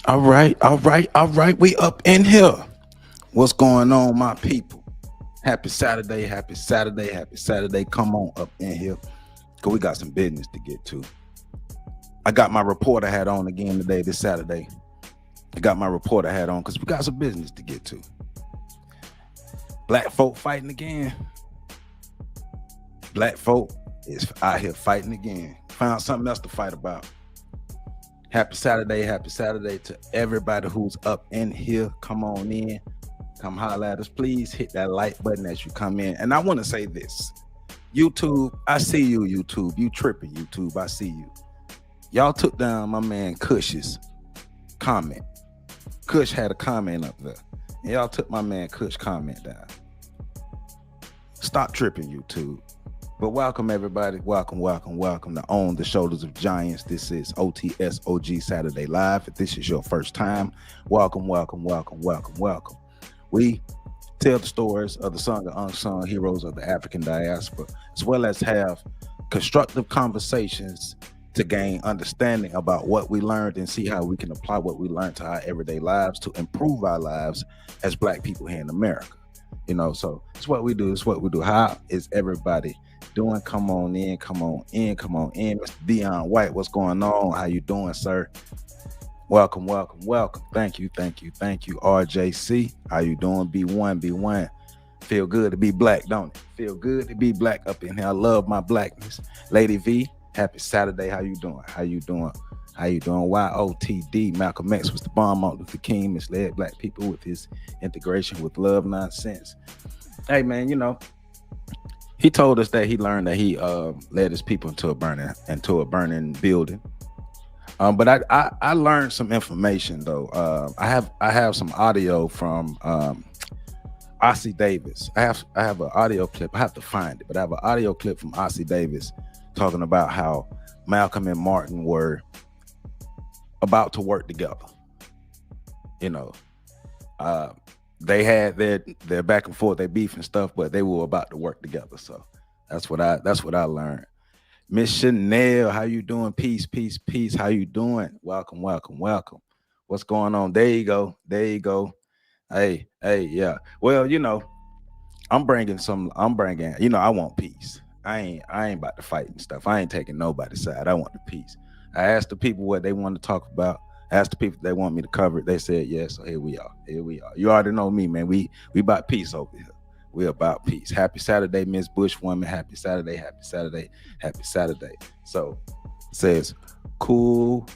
All right. We up in here. What's going on, my people? Happy Saturday, happy Saturday. Come on up in here. Cause we got some business to get to. I got my reporter hat on again today, this Saturday. I got my reporter hat on because we got some business to get to. Black folk fighting again. Black folk is out here fighting again. Found something else to fight about. Happy Saturday to everybody who's up in here. Come on in. Come holler at us. Please hit that like button as you come in. And I want to say this. YouTube, I see you, YouTube. You tripping, YouTube. I see you. Y'all took down my man Cush's comment. Cush had a comment up there. And y'all took my man Cush comment down. Stop tripping, YouTube. But welcome, everybody. Welcome to On the Shoulders of Giants. This is OTSOG Saturday Live. If this is your first time, welcome. We tell the stories of the sung and unsung heroes of the African diaspora, as well as have constructive conversations to gain understanding about what we learned and see how we can apply what we learned to our everyday lives to improve our lives as Black people here in America. You know, so it's what we do. How is everybody doing? Come on in. Mr. Dion White, what's going on? How you doing, sir? Welcome. Thank you. RJC, how you doing? B1. Feel good to be Black, don't it? Feel good to be Black up in here. I love my Blackness. Lady V, happy Saturday. How you doing? YOTD, Malcolm X was the bomb. Martin Luther King misled Black people with his integration with love nonsense. Hey, man, you know, he told us that he learned that he led his people into a burning building. But I learned some information though. I have some audio from Ossie Davis. I have an audio clip. I have to find it, but I have an audio clip from Ossie Davis talking about how Malcolm and Martin were about to work together. You know, they had their back and forth, their beef and stuff, but they were about to work together. So that's what I learned. Miss Chanel, how you doing? Peace. How you doing? Welcome. What's going on? There you go. Hey, yeah. Well, you know, I want peace. I ain't about to fight and stuff. I ain't taking nobody's side. I want the peace. I asked the people what they want to talk about. I asked the people if they want me to cover it. They said yes. So here we are. You already know me, man. We about peace over here. We're about peace. Happy Saturday, Miss Bushwoman. Happy Saturday. So it says, cool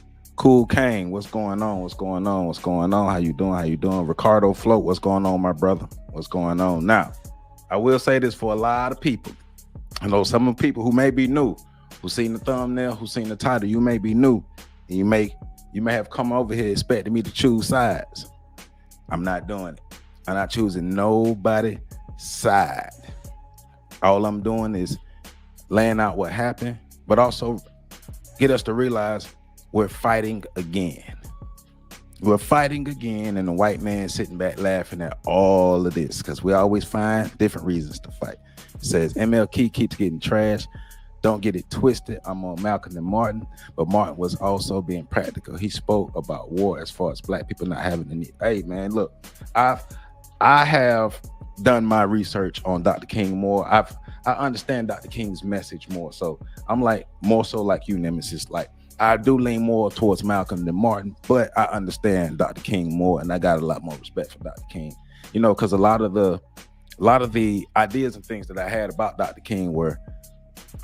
Kane. What's going on? How you doing? Ricardo Float. What's going on, my brother? What's going on? Now, I will say this for a lot of people. I know some of the people who may be new, who seen the thumbnail, who seen the title, you may be new, and you may have come over here expecting me to choose sides. I'm not doing it. I'm not choosing nobody's side. All I'm doing is laying out what happened, but also get us to realize we're fighting again. And the white man sitting back laughing at all of this because we always find different reasons to fight. It says MLK keeps getting trashed. Don't get it twisted. I'm on Malcolm and Martin, but Martin was also being practical. He spoke about war as far as Black people not having the need. Hey, man, look, I have done my research on Dr. King more. I understand Dr. King's message more. So I'm like more so like you, Nemesis. Like I do lean more towards Malcolm than Martin, but I understand Dr. King more, and I got a lot more respect for Dr. King. You know, because a lot of the ideas and things that I had about Dr. King were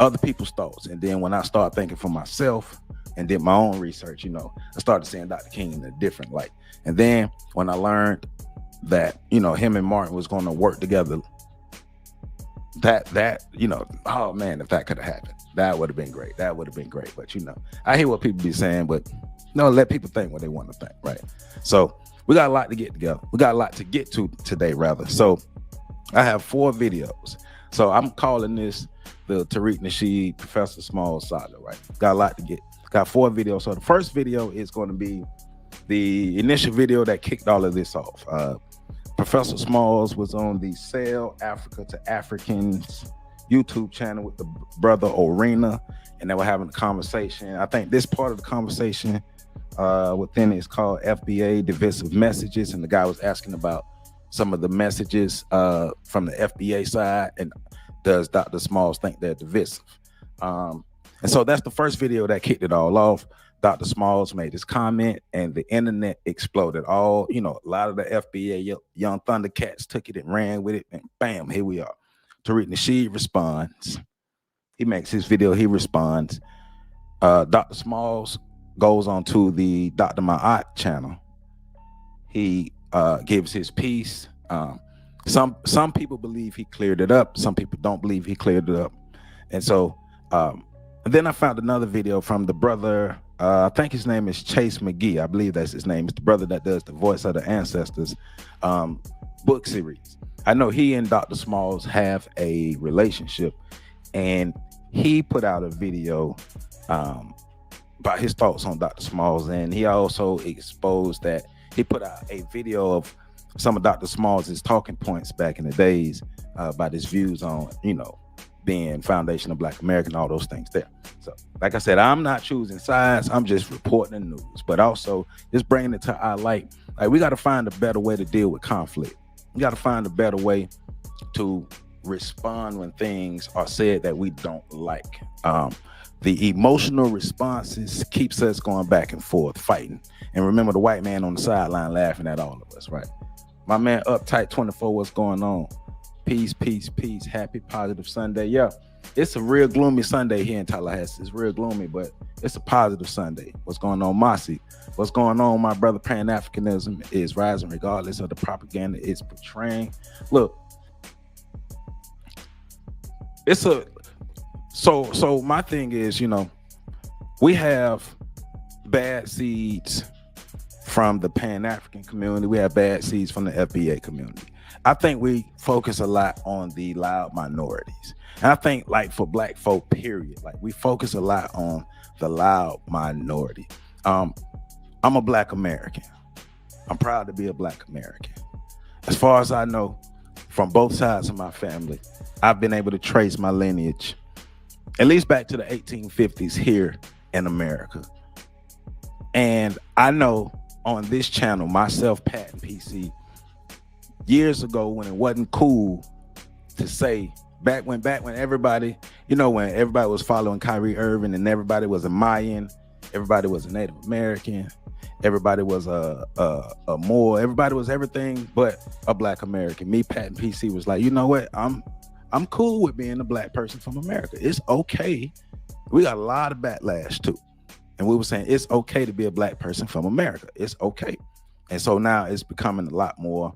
other people's thoughts. And then when I started thinking for myself and did my own research, you know, I started seeing Dr. King in a different light. And then when I learned that, you know, him and Martin was going to work together, that, you know, oh man, if that could have happened, that would have been great. But, you know, I hear what people be saying, but no, let people think what they want to think, right? So we got a lot to get together. We got a lot to get to today, rather. So I have 4 videos. So I'm calling this the Tariq Nasheed Professor Small saga, right? Got a lot to get. Got 4 videos. So the first video is going to be the initial video that kicked all of this off. Professor Smalls was on the Sell Africa to Africans YouTube channel with the brother Orena, and they were having a conversation. I think this part of the conversation within it's called FBA Divisive Messages, and the guy was asking about some of the messages from the FBA side, and does Dr. Smalls think they're divisive? And so that's the first video that kicked it all off. Dr. Smalls made his comment, and the internet exploded. A lot of the FBA young Thundercats took it and ran with it, and bam, here we are. Tariq Nasheed responds. He makes his video, he responds. Dr. Smalls goes on to the Dr. Ma'at channel. He gives his piece. Some people believe he cleared it up. Some people don't believe he cleared it up. And so then I found another video from the brother, I think his name is Chase McGee. I believe that's his name. It's the brother that does the Voice of the Ancestors book series. I know he and Dr. Smalls have a relationship, and he put out a video about his thoughts on Dr. Smalls, and he also exposed that he put out a video of some of Dr. Smalls' talking points back in the days about his views on, being foundational Black American, all those things there. So, like I said, I'm not choosing sides. I'm just reporting the news, but also just bringing it to our light. Like, we got to find a better way to deal with conflict. We got to find a better way to respond when things are said that we don't like. The emotional responses keeps us going back and forth, fighting. And remember the white man on the sideline laughing at all of us, right? My man Uptight 24, what's going on? Peace, peace, peace. Happy, positive Sunday. Yeah, it's a real gloomy Sunday here in Tallahassee. It's real gloomy, but it's a positive Sunday. What's going on, Mossy? What's going on, my brother? Pan-Africanism is rising regardless of the propaganda it's portraying. Look, it's a... So my thing is, we have bad seeds from the Pan-African community. We have bad seeds from the FBA community. I think we focus a lot on the loud minorities. And I think, like, for Black folk, period, like, we focus a lot on the loud minority. I'm a Black American. I'm proud to be a Black American. As far as I know, from both sides of my family, I've been able to trace my lineage at least back to the 1850s here in America. And I know on this channel, myself, Pat, and PC, years ago, when it wasn't cool to say, back when everybody, when everybody was following Kyrie Irving and everybody was a Mayan, everybody was a Native American, everybody was a Moor, everybody was everything but a Black American. Me, Pat, and PC was like, you know what? I'm cool with being a Black person from America. It's okay. We got a lot of backlash too. And we were saying it's okay to be a Black person from America. It's okay. And so now it's becoming a lot more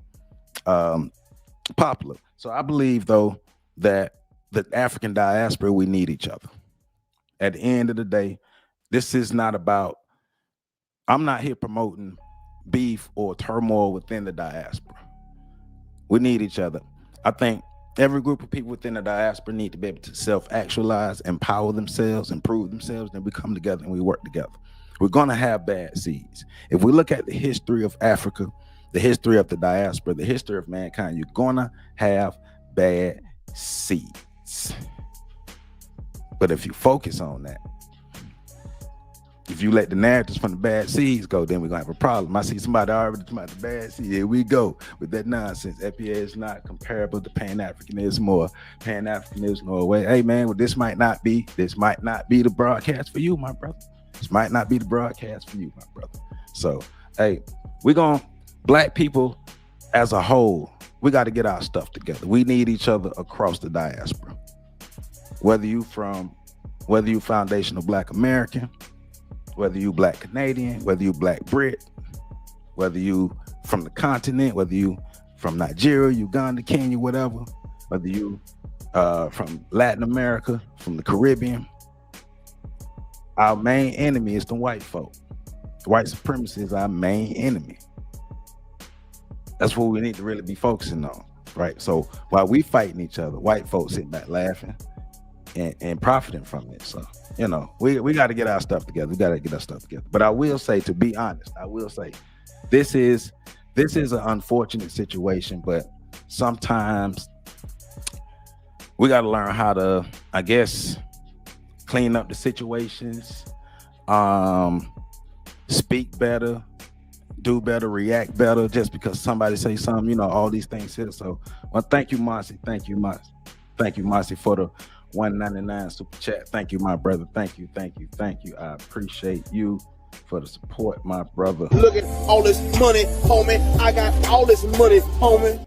popular. So I believe, though, that the African diaspora, we need each other. At the end of the day, this is not about, I'm not here promoting beef or turmoil within the diaspora. We need each other. I think every group of people within the diaspora need to be able to self-actualize, empower themselves, improve themselves, and we come together and we work together. We're going to have bad seeds. If we look at the history of Africa, the history of the diaspora, the history of mankind, you're going to have bad seeds. But if you focus on that, if you let the narratives from the bad seeds go, then we're going to have a problem. I see somebody already talking about the bad seeds. Here we go with that nonsense. FBA is not comparable to Pan-Africanism or Pan-Africanism or way. Hey, man, well, this might not be the broadcast for you, my brother. This might not be the broadcast for you, my brother. So, hey, Black people as a whole, we got to get our stuff together. We need each other across the diaspora. Whether you foundational Black American, whether you Black Canadian, whether you Black Brit, whether you from the continent, whether you from Nigeria, Uganda, Kenya, whatever, whether you from Latin America, from the Caribbean, our main enemy is the white folk. White supremacy is our main enemy. That's what we need to really be focusing on, right? So while we fighting each other, white folks sitting back laughing and profiting from it. So, we got to get our stuff together. We got to get our stuff together. But I will say, to be honest, this is an unfortunate situation, but sometimes we got to learn how to, I guess, clean up the situations, speak better, do better, react better, just because somebody say something, you know, all these things here. So, well, thank you, Marcy. Thank you, Marcy. Thank you, Marcy, for the 199 super chat. Thank you, my brother. Thank you, thank you, thank you. I appreciate you for the support, my brother. Look at all this money, homie. I got all this money, homie.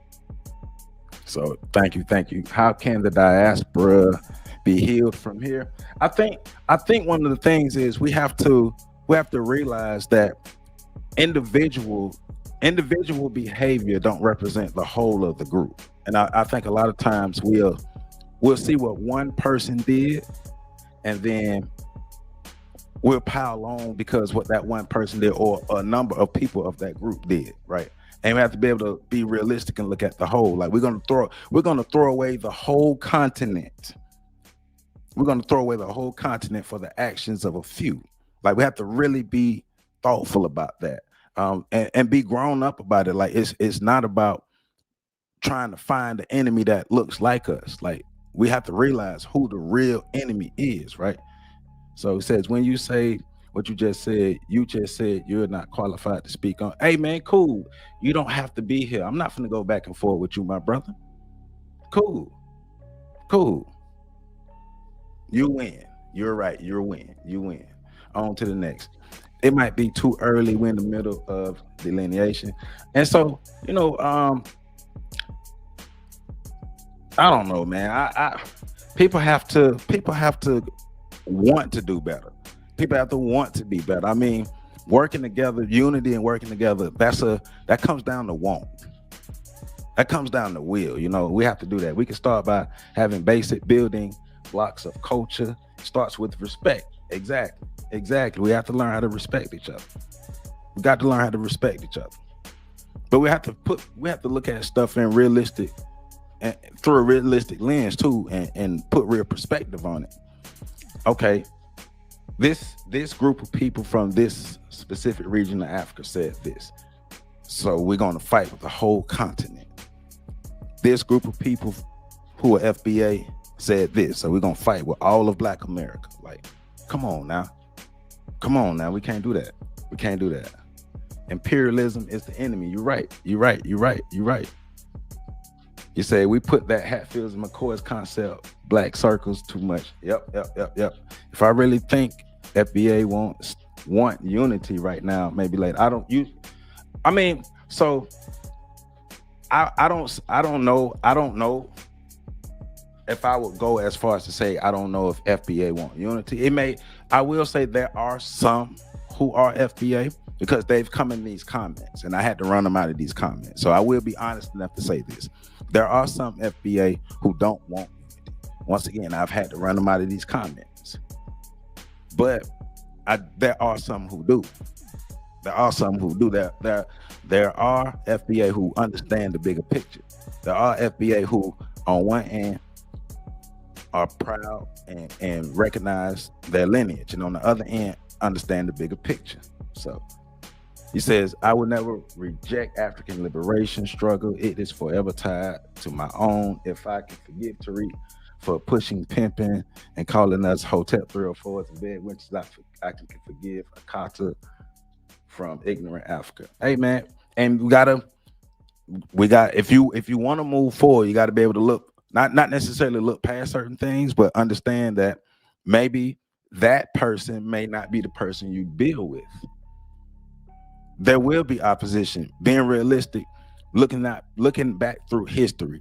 So thank you, thank you. How can the diaspora be healed from here? I think one of the things is we have to realize that individual behavior don't represent the whole of the group. And I think a lot of times we'll see what one person did, and then we'll pile on because what that one person did or a number of people of that group did, right? And we have to be able to be realistic and look at the whole. Like we're gonna throw away the whole continent. We're gonna throw away the whole continent for the actions of a few. Like we have to really be thoughtful about that, and be grown up about it. Like it's not about trying to find the enemy that looks like us. Like we have to realize who the real enemy is, right? So it says, when you say what you just said you're not qualified to speak on. Hey man, cool. You don't have to be here. I'm not gonna go back and forth with you, my brother. Cool. You win. You're right. You win. On to the next. It might be too early. We're in the middle of delineation. And so, you know, I don't know, man. People have to want to do better. People have to want to be better. I mean, working together, unity and working together, that comes down to want. That comes down to will. You know, we have to do that. We can start by having basic building blocks of culture. It starts with respect. Exactly. We have to learn how to respect each other. We got to learn how to respect each other. But we have to look at stuff in realistic and through a realistic lens too, and put real perspective on it. Okay, this group of people from this specific region of Africa said this, so we're going to fight with the whole continent. This group of people who are FBA said this, so we're going to fight with all of Black America. Like, come on now, we can't do that. Imperialism is the enemy. You're right. You say we put that Hatfields and McCoy's concept, black circles, too much. Yep. If I really think FBA want unity right now, maybe later. I don't know if I would go as far as to say I don't know if FBA want unity. I will say there are some who are FBA because they've come in these comments and I had to run them out of these comments. So I will be honest enough to say this. There are some FBA who don't want unity. Once again, I've had to run them out of these comments. But there are some who do. There are FBA who understand the bigger picture. There are FBA who, on one end, are proud and recognize their lineage, and on the other end, understand the bigger picture. So he says, I will never reject African liberation struggle. It is forever tied to my own. If I can forgive Tariq for pushing, pimping, and calling us Hotep 304s and bed wenches, I can forgive Akata from ignorant Africa. Hey man, and we got if you want to move forward, you got to be able to look, not necessarily look past certain things, but understand that maybe that person may not be the person you build with. There will be opposition. Being realistic, looking back through history.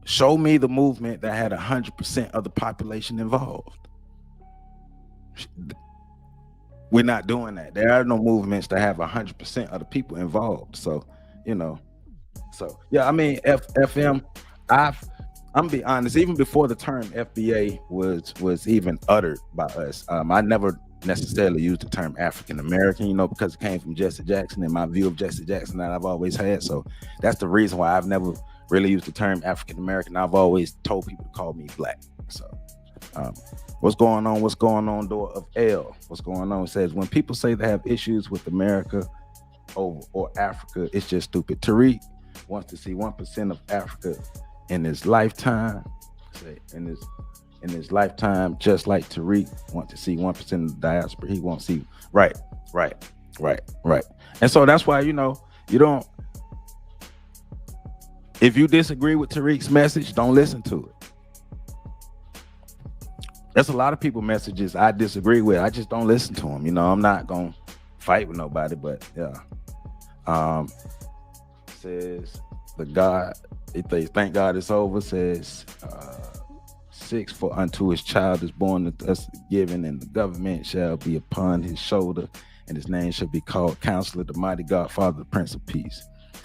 Show me the movement that had 100% of the population involved. We're not doing that. There are no movements that have 100% of the people involved. So, you know, yeah, I mean, FM, I'm gonna be honest, even before the term FBA was even uttered by us, I never necessarily used the term African American, you know, because it came from Jesse Jackson and my view of Jesse Jackson that I've always had. So that's the reason why I've never really used the term African American. I've always told people to call me Black. So what's going on, door of L? What's going on? It says, when people say they have issues with America or Africa, it's just stupid. Tariq wants to see 1% of Africa in his lifetime. In his lifetime, just like Tariq wants to see 1% of the diaspora. He won't see. Right. Right, right. And so that's why, you know, you don't, if you disagree with Tariq's message, don't listen to it. There's a lot of people messages I disagree with. I just don't listen to them. You know, I'm not gonna fight with nobody, but yeah. Says the God, if they thank God it's over, says 6, for unto his child is born to us given, and the government shall be upon his shoulder, and his name shall be called Counselor, the Mighty God, Father, the Prince of Peace.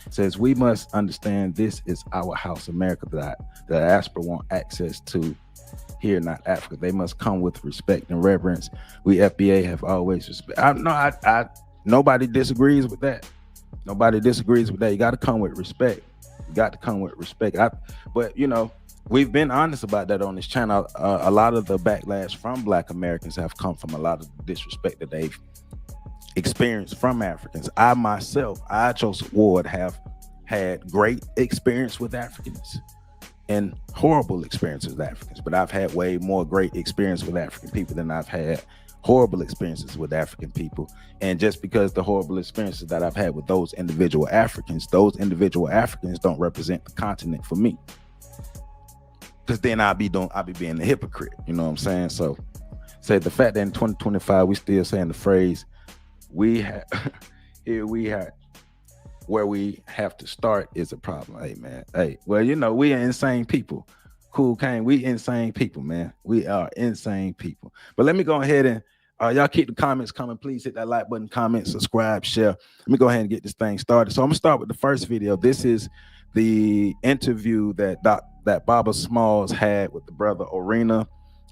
Says we must understand this is our house, America, that the diaspora want access to here, not Africa. They must come with respect and reverence. We FBA have always respect. Nobody disagrees with that. Nobody disagrees with that. You got to come with respect. You got to come with respect. But you know, we've been honest about that on this channel. A lot of the backlash from Black Americans have come from a lot of the disrespect that they've experienced from Africans. I myself, Joseph Ward, have had great experience with Africans and horrible experiences with Africans, but I've had way more great experience with African people than I've had horrible experiences with African people. And just because the horrible experiences that I've had with those individual Africans don't represent the continent for me. Because then I'll be being a hypocrite. You know what I'm saying? So say the fact that in 2025 we still saying the phrase where we have to start is a problem. Hey man, hey, well, you know, we are insane people. Cool Kane, we insane people, man. We are insane people. But let me go ahead and y'all keep the comments coming. Please hit that like button, comment, subscribe, share. Let me go ahead and get this thing started. So I'm gonna start with the first video. This is the interview that Baba Smalls had with the brother Orina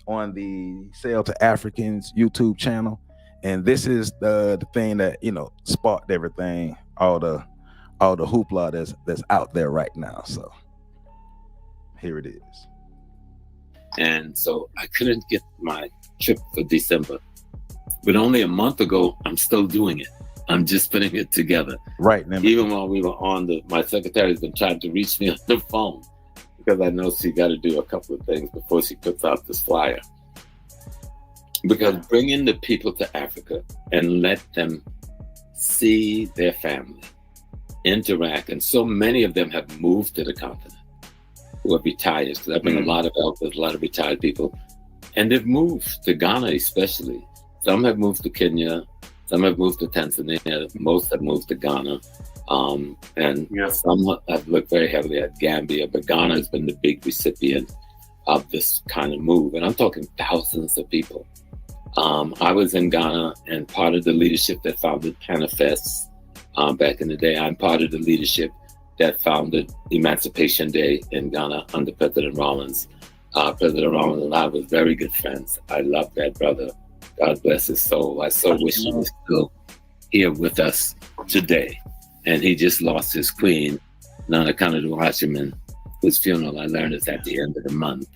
on the Sale to Africans YouTube channel. And this is the thing that, you know, sparked everything, all the hoopla that's out there right now. So here it is. And so I couldn't get my trip for December, but only a month ago, I'm still doing it. I'm just putting it together. Right. Even while we were on my secretary's been trying to reach me on the phone because I know she got to do a couple of things before she puts out this flyer. Because bringing the people to Africa and let them see their family, interact, and so many of them have moved to the continent who are retired. Because I've been a lot of elders, a lot of retired people, and they've moved to Ghana especially. Some have moved to Kenya, some have moved to Tanzania, most have moved to Ghana, and some have looked very heavily at Gambia, but Ghana has been the big recipient of this kind of move, and I'm talking thousands of people. I was in Ghana and part of the leadership that founded Panifest back in the day. I'm part of the leadership that founded Emancipation Day in Ghana under President Rawlings. President Rawlings and I were very good friends. I love that brother. God bless his soul. I so wish he was still here with us today. And he just lost his queen, Nana Kanadu Hashiman, whose funeral I learned is at the end of the month.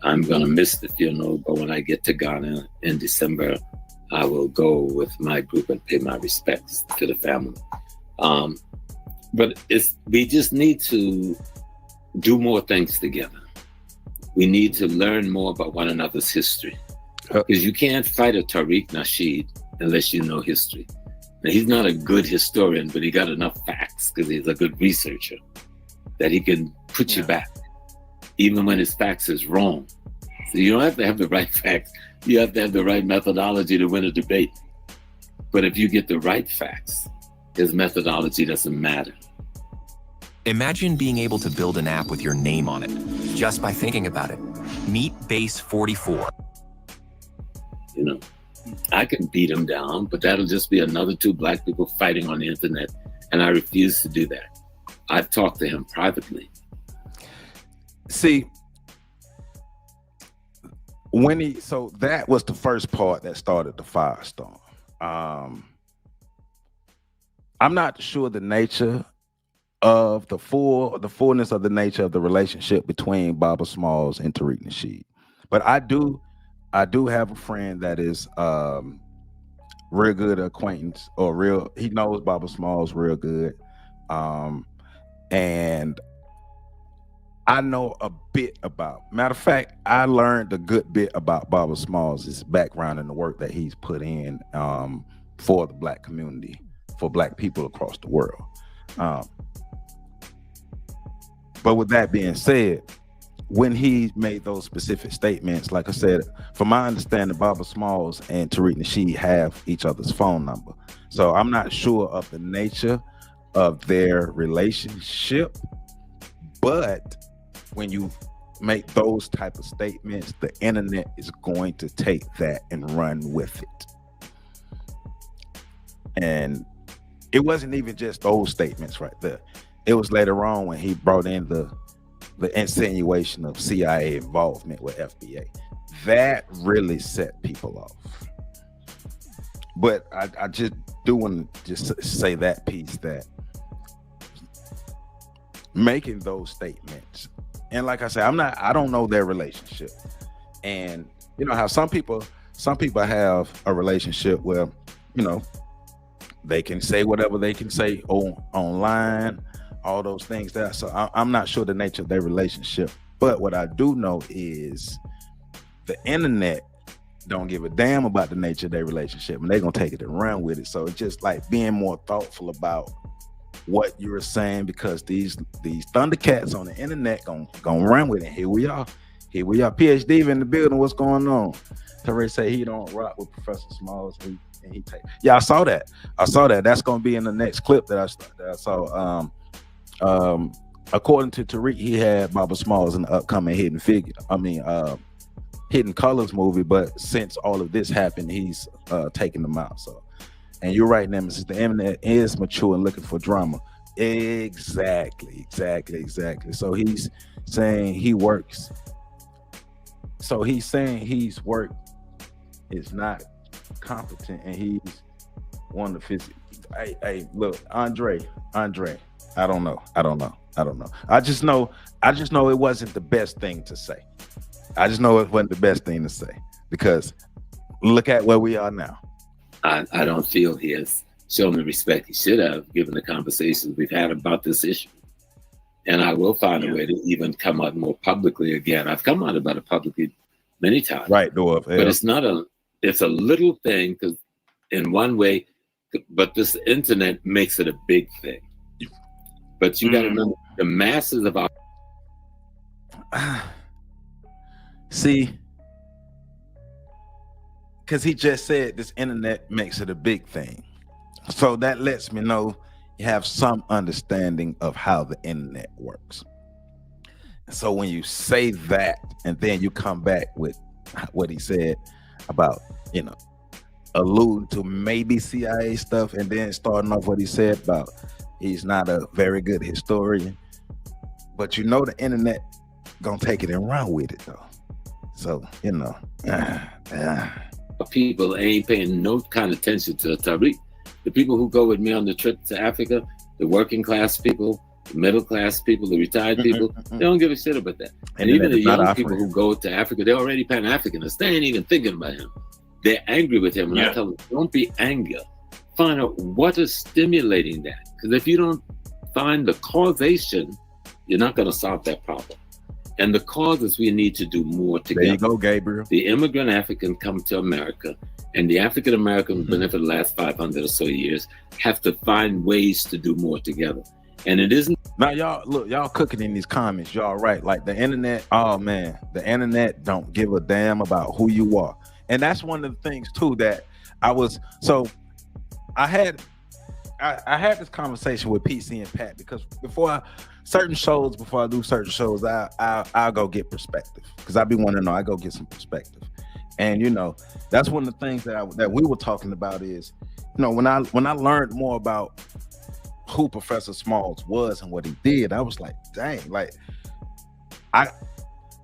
I'm going to miss the funeral, but when I get to Ghana in December, I will go with my group and pay my respects to the family. But we just need to do more things together. We need to learn more about one another's history. Because you can't fight a Tariq Nasheed unless you know history. Now, he's not a good historian, but he got enough facts because he's a good researcher that he can put you back, even when his facts is wrong. So you don't have to have the right facts. You have to have the right methodology to win a debate. But if you get the right facts, his methodology doesn't matter. Imagine being able to build an app with your name on it, just by thinking about it. Meet Base 44. You know, I can beat him down, but that'll just be another two black people fighting on the internet. And I refuse to do that. I've talked to him privately. See, so that was the first part that started the firestorm. I'm not sure the nature of the fullness of the nature of the relationship between Baba Smalls and Tariq Nasheed, but I do have a friend that is real good acquaintance, or he knows Baba Smalls real good, and I know a bit about. Matter of fact, I learned a good bit about Baba Smalls' background and the work that he's put in for the black community, for black people across the world. But with that being said, when he made those specific statements, like I said, from my understanding, Baba Smalls and Tariq Nasheed have each other's phone number. So I'm not sure of the nature of their relationship, but when you make those type of statements, the internet is going to take that and run with it. And it wasn't even just those statements right there. It was later on when he brought in the insinuation of CIA involvement with FBA. That really set people off. But I just do want to just say that piece, that making those statements, and like I said, I don't know their relationship. And you know how some people have a relationship where, you know, they can say whatever they can say online, all those things there. So I'm not sure the nature of their relationship. But what I do know is the internet don't give a damn about the nature of their relationship, and they're gonna take it and run with it. So it's just like being more thoughtful about what you're saying, because these Thundercats on the internet gonna run with it. Here we are. PhD in the building. What's going on? Tariq say he don't rock with Professor Smalls. And he take. Yeah, I saw that. That's gonna be in the next clip that I saw. According to Tariq, he had Baba Smalls in the upcoming Hidden Colors movie, but since all of this happened, he's taking them out. So, and you're right, Nemesis, the internet is mature and looking for drama. Exactly. So he's saying he works. So he's saying his work is not competent, and he's one of his. Hey, look, Andre. I don't know. I just know it wasn't the best thing to say. Because look at where we are now. I don't feel he has shown the respect he should have, given the conversations we've had about this issue. And I will find a way to even come out more publicly again. I've come out about it publicly many times. Right, Dwarf. But it's a little thing, because in one way, but this internet makes it a big thing. But you got to remember, the masses of our see, because he just said this internet makes it a big thing. So that lets me know you have some understanding of how the internet works. So when you say that, and then you come back with what he said about, you know, alluding to maybe CIA stuff, and then starting off what he said about he's not a very good historian, but you know the internet gonna take it and run with it though. So, you know, people ain't paying no kind of attention to Tariq. The people who go with me on the trip to Africa, the working class people, the middle class people, the retired people, they don't give a shit about that. And even the young people who go to Africa, they're already Pan-Africanists. They ain't even thinking about him. They're angry with him. And I tell them, don't be angry. Find out what is stimulating that. Because if you don't find the causation, you're not going to solve that problem. And the cause is we need to do more together. There you go, Gabriel. The immigrant African come to America, and the African American who've been there for the last 500 or so years have to find ways to do more together. And it isn't. Now, y'all, look, y'all cooking in these comments. Y'all right. Like the internet, oh man, the internet don't give a damn about who you are. And that's one of the things too that I had this conversation with PC and Pat, because before I do certain shows, I'll go get perspective, because I be wanting to know. I go get some perspective, and you know that's one of the things that we were talking about is, you know, when I learned more about who Professor Smalls was and what he did, I was like, dang, like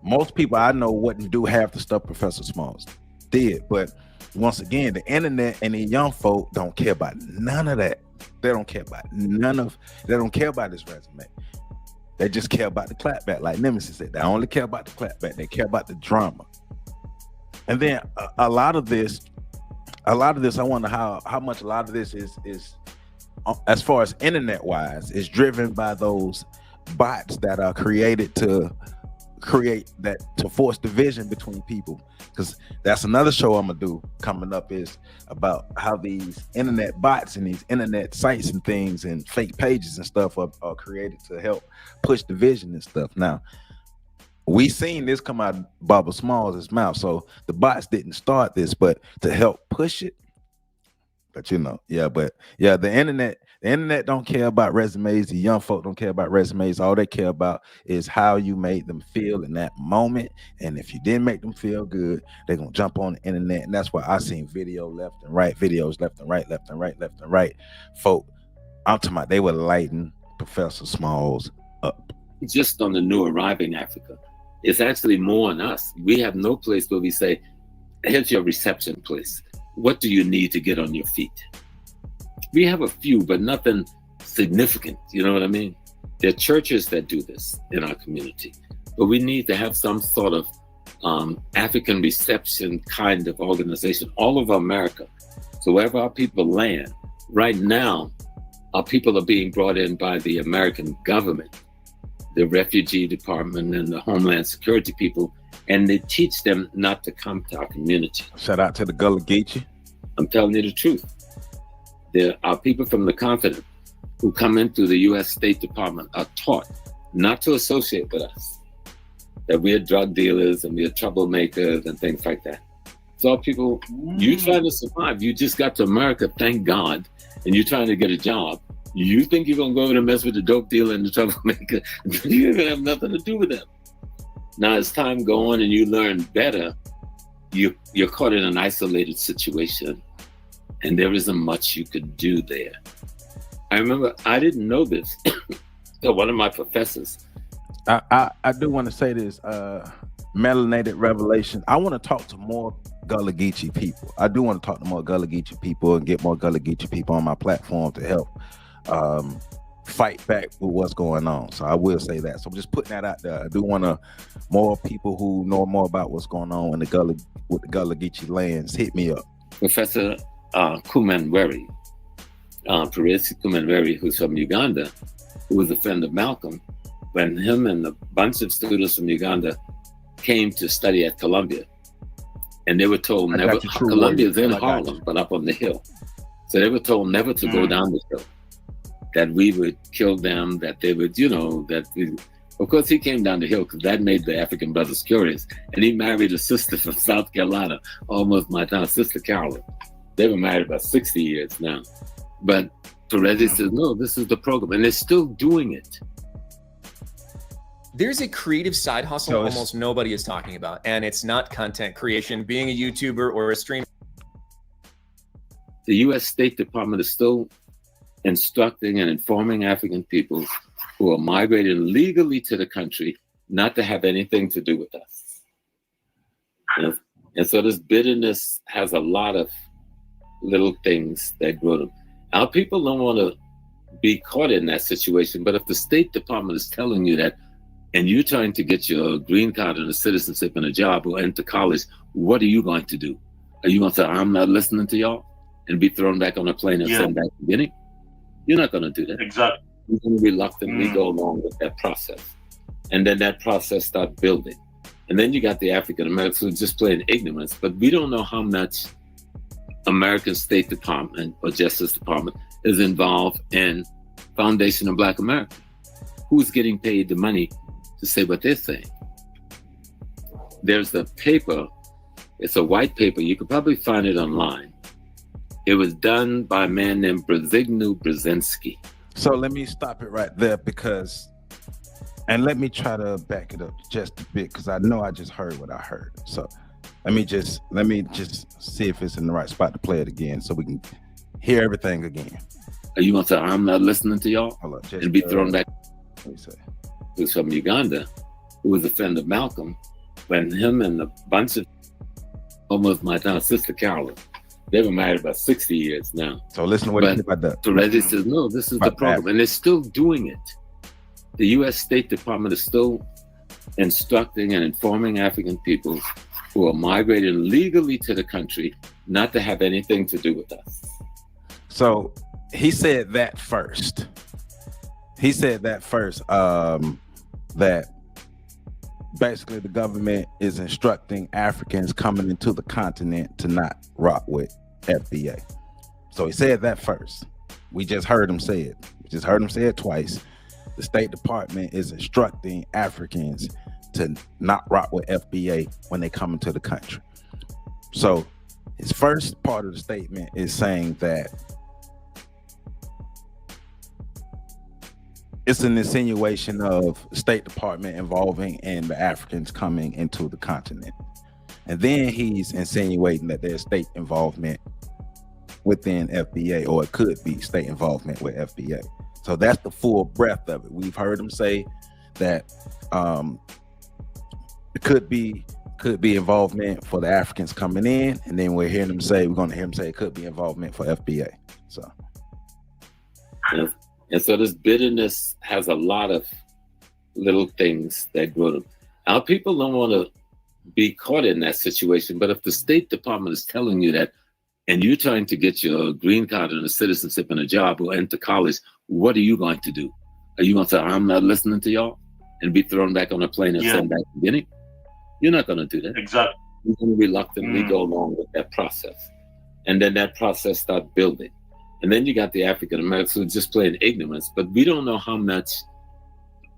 most people I know wouldn't do half the stuff Professor Smalls did, but once again, the internet and the young folk don't care about none of that. They don't care about his resume. They just care about the clapback, like Nemesis said. They only care about the clapback. They care about the drama. And then a lot of this, I wonder how much a lot of this is as far as internet wise, is driven by those bots that are created to create that, to force division between people. Because that's another show I'm gonna do coming up, is about how these internet bots and these internet sites and things and fake pages and stuff are created to help push division and stuff. Now, we seen this come out of Baba Smalls' mouth, so the bots didn't start this, but to help push it. But the internet don't care about resumes. The young folk don't care about resumes. All they care about is how you made them feel in that moment. And if you didn't make them feel good, they're gonna jump on the internet. And that's why I seen videos left and right. Folk, I'm talking about, they were lighting Professor Smalls up. Just on the new arriving Africa, it's actually more on us. We have no place where we say, here's your reception place. What do you need to get on your feet? We have a few, but nothing significant. You know what I mean? There are churches that do this in our community, but we need to have some sort of African reception kind of organization all over America. So wherever our people land, right now, our people are being brought in by the American government, the Refugee Department and the Homeland Security people, and they teach them not to come to our community. Shout out to the Gullah Geechee. I'm telling you the truth. There are people from the continent who come into the U.S. State Department are taught not to associate with us, that we're drug dealers and we're troublemakers and things like that. So people, you trying to survive. You just got to America, thank God, and you're trying to get a job. You think you're going to go over and mess with the dope dealer and the troublemaker? You're going to have nothing to do with them. Now, as time go on and you learn better, you're caught in an isolated situation, and there isn't much you could do there. I remember, I didn't know this. So one of my professors. I do want to say this, melanated revelation. I want to talk to more Gullah Geechee people. I do want to talk to more Gullah Geechee people and get more Gullah Geechee people on my platform to help fight back with what's going on. So I will say that. So I'm just putting that out there. I do want more people who know more about what's going on in the Gullah Geechee lands. Hit me up. Professor Kumanweri, Perez Kumanweri, who's from Uganda, who was a friend of Malcolm, when him and a bunch of students from Uganda came to study at Columbia, and they were told never, Columbia's in Harlem, but up on the hill. So they were told never to go down the hill, that we would kill them, that they would, of course he came down the hill because that made the African brothers curious. And he married a sister from South Carolina, almost my town, Sister Carolyn. They were married about 60 years now. But Perez says, no, this is the program. And they're still doing it. There's a creative side hustle almost nobody is talking about, and it's not content creation, being a YouTuber or a streamer. The U.S. State Department is still instructing and informing African people who are migrating legally to the country not to have anything to do with us. And so this bitterness has a lot of little things that grow them. Our people don't want to be caught in that situation, but if the State Department is telling you that, and you're trying to get your green card and a citizenship and a job or enter college, what are you going to do? Are you going to say, I'm not listening to y'all, and be thrown back on a plane and sent back to the beginning? You're not going to do that. Exactly. You're going to reluctantly go along with that process. And then that process starts building. And then you got the African Americans who just play in ignorance, but we don't know how much American State Department or Justice Department is involved in Foundation of Black America. Who's getting paid the money to say what they're saying? There's a paper, it's a white paper, you could probably find it online. It was done by a man named Brzezinu Brzezinski. So let me stop it right there and let me try to back it up just a bit, because I know I just heard what I heard. So let me just see if it's in the right spot to play it again so we can hear everything again. Are you gonna say, I'm not listening to y'all? And be thrown back? Let me say. Who's from Uganda, who was a friend of Malcolm, when him and a bunch of, almost my town, Sister Carolyn, they were married about 60 years now. So listen to what he said about that. Perez says, no, this is the program. And they're still doing it. The U.S. State Department is still instructing and informing African people who are migrating legally to the country not to have anything to do with us. So he said that first. That basically the government is instructing Africans coming into the continent to not rock with FBA. So he said that first. We just heard him say it. We just heard him say it twice. The State Department is instructing Africans to not rock with FBA when they come into the country. So his first part of the statement is saying that it's an insinuation of State Department involving in the Africans coming into the continent. And then he's insinuating that there's state involvement within FBA, or it could be state involvement with FBA. So that's the full breadth of it. We've heard him say that it could be involvement for the Africans coming in, and then we're going to hear him say it could be involvement for FBA. So, and so this bitterness has a lot of little things that grow them. Our people don't want to be caught in that situation, but if the State Department is telling you that, and you're trying to get your green card and a citizenship and a job or enter college, what are you going to do? Are you going to say, I'm not listening to y'all, and be thrown back on a plane and sent back to Guinea? You're not going to do that. Exactly. You're going to reluctantly go along with that process. And then that process starts building. And then you got the African Americans who are just playing ignorance, but we don't know how much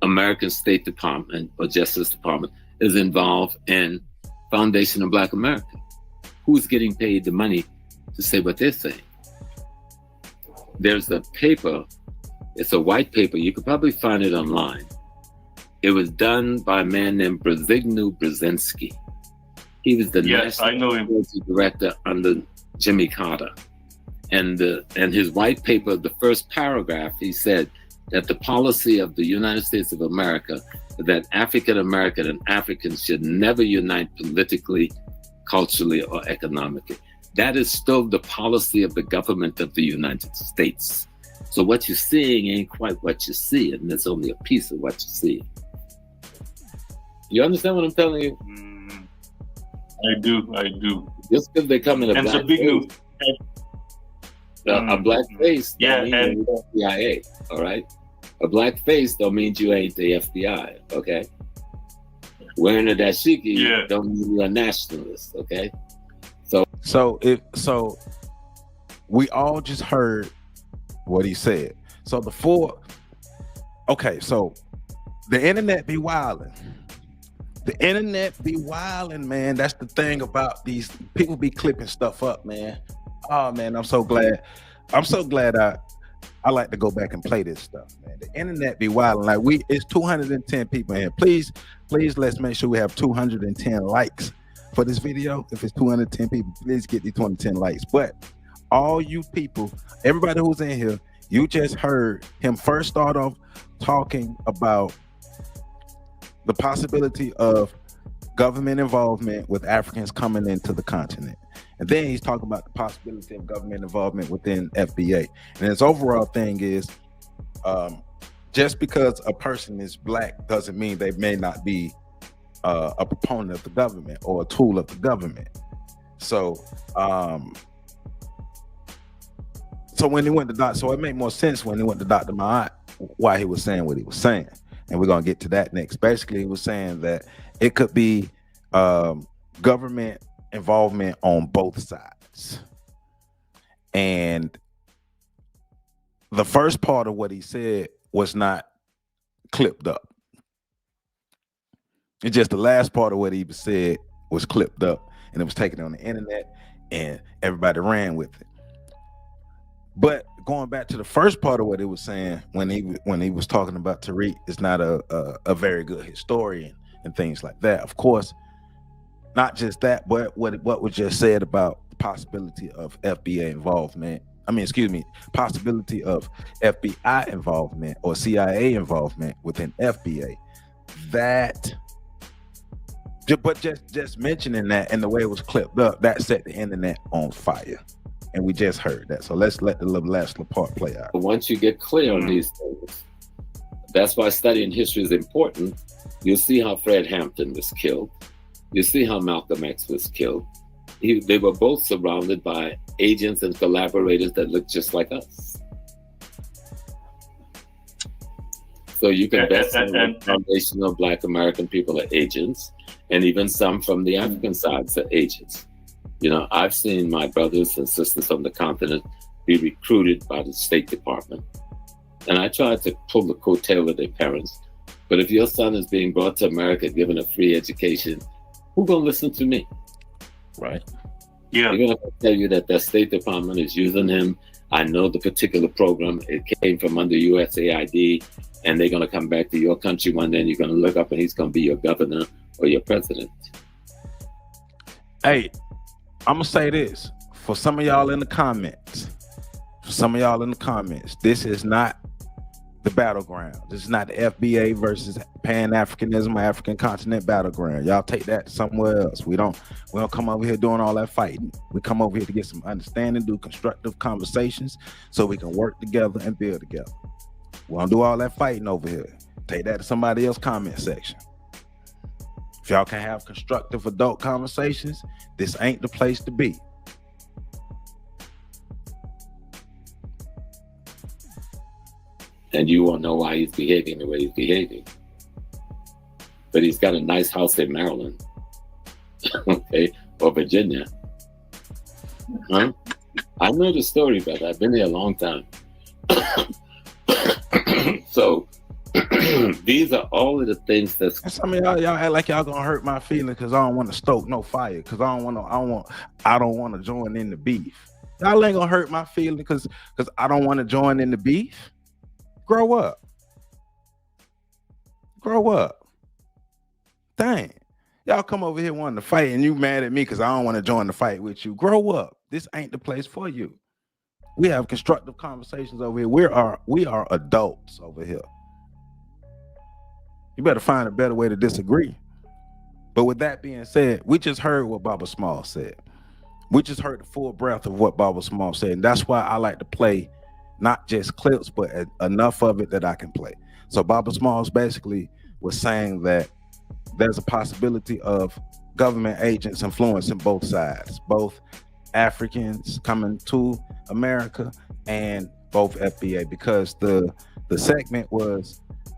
American State Department or Justice Department is involved in Foundation of Black America. Who's getting paid the money to say what they're saying? There's a paper, it's a white paper, you could probably find it online. It was done by a man named Brzezinu Brzezinski. He was the national security director under Jimmy Carter. And his white paper, the first paragraph, he said that the policy of the United States of America, that African American and Africans should never unite politically, culturally, or economically. That is still the policy of the government of the United States. So what you're seeing ain't quite what you see, and it's only a piece of what you see. You understand what I'm telling you? I do. Just because they come in a black face, a black face don't mean you're the CIA, all right? A black face don't mean you ain't the FBI, okay? Wearing a dashiki don't mean you're a nationalist, okay? So we all just heard what he said. So so the internet be wilding. The internet be wilding, man. That's the thing about these people be clipping stuff up, man. Oh man, I'm so glad I like to go back and play this stuff, man. The internet be wilding. Like it's 210 people in here. Please let's make sure we have 210 likes for this video. If it's 210 people, please get these 210 likes. But all you people, everybody who's in here, you just heard him first start off talking about the possibility of government involvement with Africans coming into the continent. And then he's talking about the possibility of government involvement within FBA. And his overall thing is, just because a person is black doesn't mean they may not be a proponent of the government or a tool of the government. So when he went to Dr. So it made more sense when he went to Dr. Ma'at why he was saying what he was saying. And we're going to get to that next. Basically, he was saying that it could be government involvement on both sides. And the first part of what he said was not clipped up. It's just the last part of what he said was clipped up, and it was taken on the internet, and everybody ran with it. But going back to the first part of what he was saying, when he was talking about Tariq is not a very good historian and things like that. Of course, not just that, but what was just said about the possibility of FBA involvement. Possibility of FBI involvement or CIA involvement within FBA. But just mentioning that and the way it was clipped up, that set the internet on fire. And we just heard that. So let's let the last part play out. Once you get clear on these things, that's why studying history is important. You'll see how Fred Hampton was killed. You'll see how Malcolm X was killed. They were both surrounded by agents and collaborators that looked just like us. So you can bet some and foundational Black American people are agents, and even some from the African sides are agents. You know, I've seen my brothers and sisters from the continent be recruited by the State Department. And I tried to pull the coattail of their parents. But if your son is being brought to America, given a free education, who's going to listen to me? Right. yeah, They're going to tell you that the State Department is using him. I know the particular program. It came from under USAID, and they're going to come back to your country one day, and you're going to look up, and he's going to be your governor or your president. Hey, I'm going to say this. For some of y'all in the comments, this is not the battleground. This is not the FBA versus Pan-Africanism or African continent battleground. Y'all take that somewhere else. We don't come over here doing all that fighting. We come over here to get some understanding, do constructive conversations so we can work together and build together. We don't do all that fighting over here. Take that to somebody else's comment section. If y'all can have constructive adult conversations, this ain't the place to be. And you won't know why he's behaving the way he's behaving. But he's got a nice house in Maryland, okay, or Virginia. Huh? I know the story, brother. I've been here a long time. So these are all of the things that's. Some of y'all act like y'all gonna hurt my feelings because I don't want to stoke no fire, because I don't want to join in the beef. Y'all ain't gonna hurt my feelings because I don't want to join in the beef. Grow up. Dang. Y'all come over here wanting to fight and you mad at me because I don't want to join the fight with you. Grow up. This ain't the place for you. We have constructive conversations over here. We are adults over here. You better find a better way to disagree. But with that being said, we just heard what Baba Small said. We just heard the full breadth of what Baba Small said. And that's why I like to play not just clips, but enough of it that I can play. So Baba Smalls basically was saying that there's a possibility of government agents influencing both sides, both Africans coming to America and both FBA, because the segment